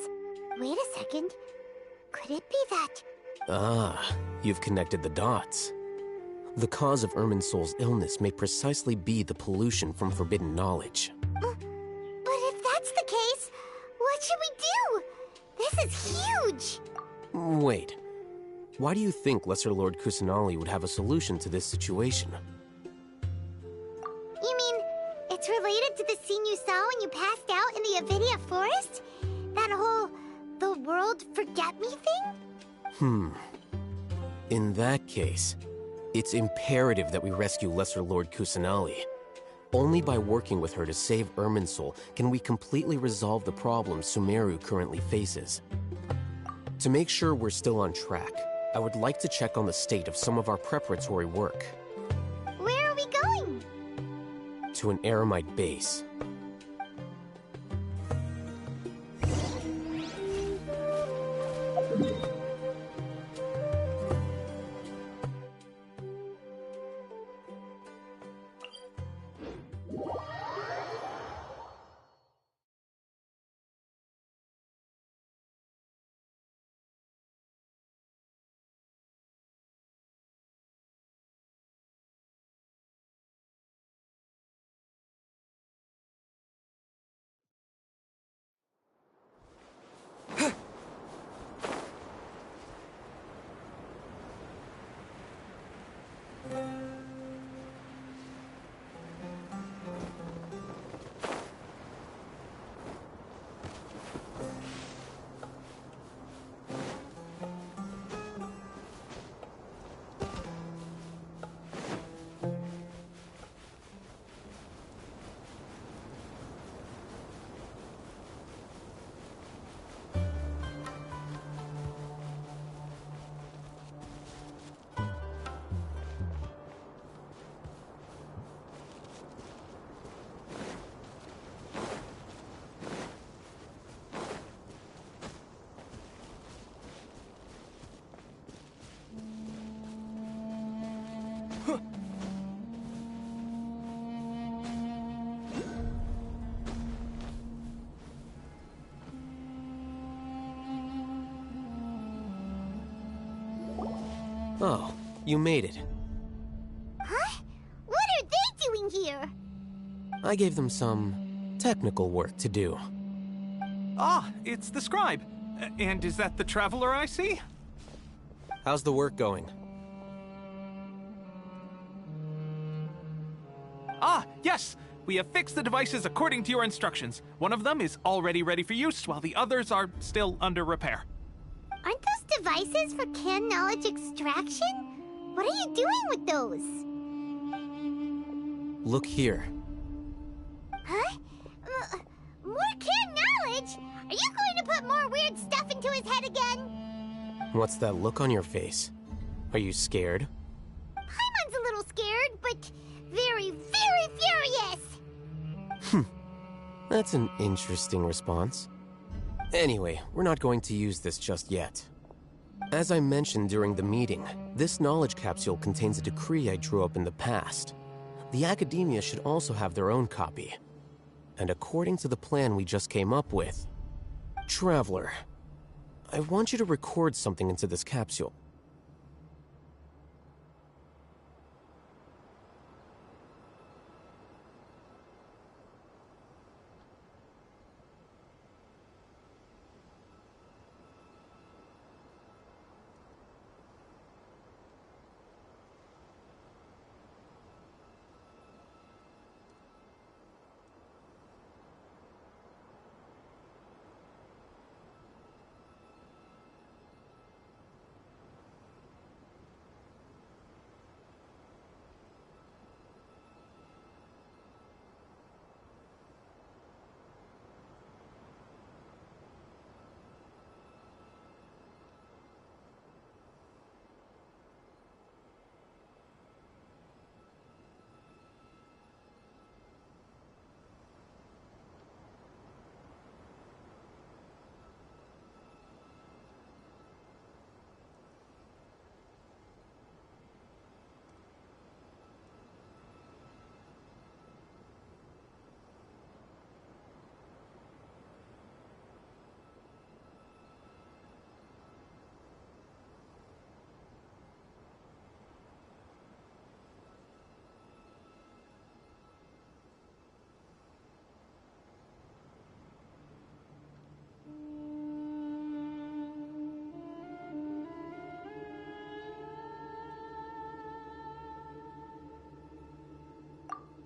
Wait a second. Could it be that? Ah, you've connected the dots. The cause of Irminsul's illness may precisely be the pollution from forbidden knowledge. But if that's the case, what should we do? This is huge! Wait. Why do you think Lesser Lord Kusanali would have a solution to this situation? You mean, it's related to the scene you saw when you passed out in the Avidia Forest? That whole, the world forget me thing? In that case, it's imperative that we rescue Lesser Lord Kusanali. Only by working with her to save Irminsul can we completely resolve the problems Sumeru currently faces. To make sure we're still on track, I would like to check on the state of some of our preparatory work. Where are we going? To an Eremite base. Oh, you made it. Huh? What are they doing here? I gave them some technical work to do. Ah, it's the scribe. And is that the traveler I see? How's the work going? Ah, yes! We have fixed the devices according to your instructions. One of them is already ready for use, while the others are still under repair. Aren't those devices for can knowledge extraction? What are you doing with those? Look here. Huh? More can knowledge? Are you going to put more weird stuff into his head again? What's that look on your face? Are you scared? Paimon's a little scared, but very, very furious! That's an interesting response. Anyway, we're not going to use this just yet. As I mentioned during the meeting, this knowledge capsule contains a decree I drew up in the past. The Academia should also have their own copy. And according to the plan we just came up with, Traveler, I want you to record something into this capsule.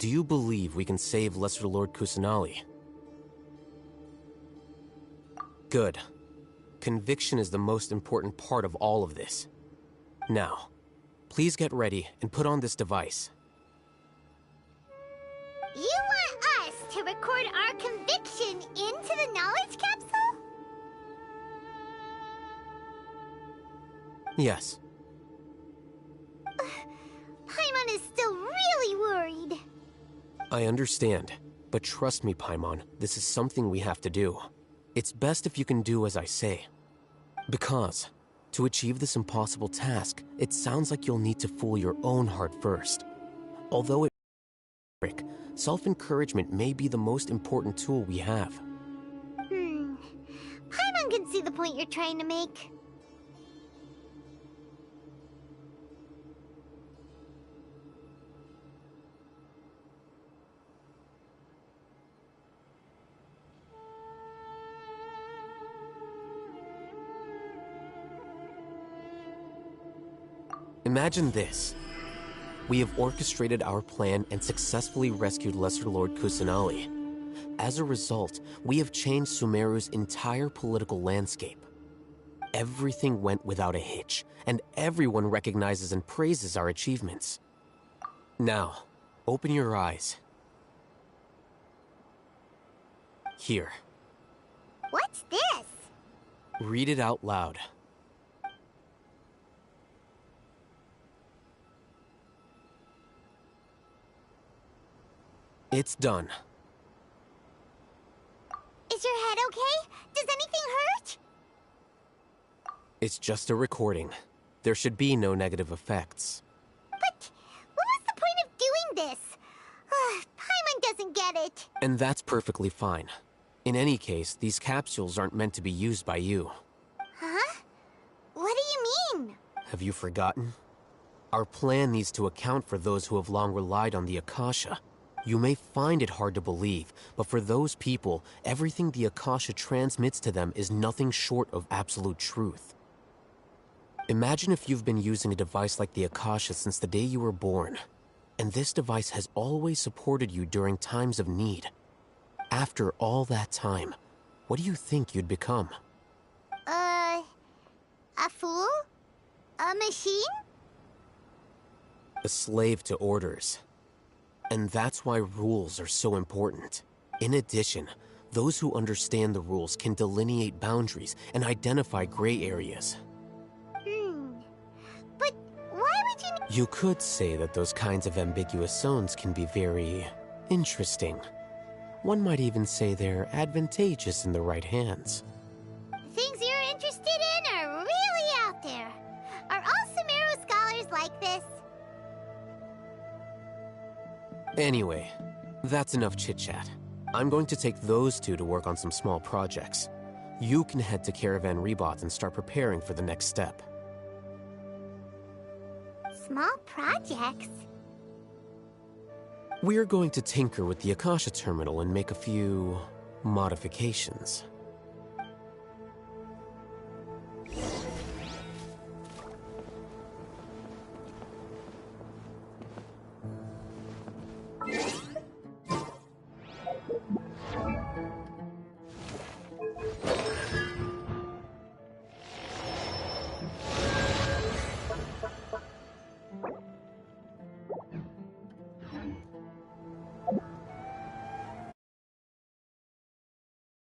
Do you believe we can save Lesser Lord Kusanali? Good. Conviction is the most important part of all of this. Now, please get ready and put on this device. You want us to record our conviction into the knowledge capsule? Yes. Paimon is still really worried. I understand, but trust me, Paimon, this is something we have to do. It's best if you can do as I say. Because, to achieve this impossible task, it sounds like you'll need to fool your own heart first. Although self-encouragement may be the most important tool we have. Paimon can see the point you're trying to make. Imagine this. We have orchestrated our plan and successfully rescued Lesser Lord Kusanali. As a result, we have changed Sumeru's entire political landscape. Everything went without a hitch, and everyone recognizes and praises our achievements. Now, open your eyes. Here. What's this? Read it out loud. It's done. Is your head okay? Does anything hurt? It's just a recording. There should be no negative effects. But what was the point of doing this? Paimon doesn't get it. And that's perfectly fine. In any case, these capsules aren't meant to be used by you. Huh? What do you mean? Have you forgotten? Our plan needs to account for those who have long relied on the Akasha. You may find it hard to believe, but for those people, everything the Akasha transmits to them is nothing short of absolute truth. Imagine if you've been using a device like the Akasha since the day you were born, and this device has always supported you during times of need. After all that time, what do you think you'd become? A fool? A machine? A slave to orders. And that's why rules are so important. In addition, those who understand the rules can delineate boundaries and identify gray areas. But why would you... You could say that those kinds of ambiguous zones can be very interesting. One might even say they're advantageous in the right hands. Things you're interested in are really out there. Are all Sumeru scholars like this? Anyway, that's enough chit-chat. I'm going to take those two to work on some small projects. You can head to Caravan Rebot and start preparing for the next step. Small projects? We're going to tinker with the Akasha terminal and make a few modifications.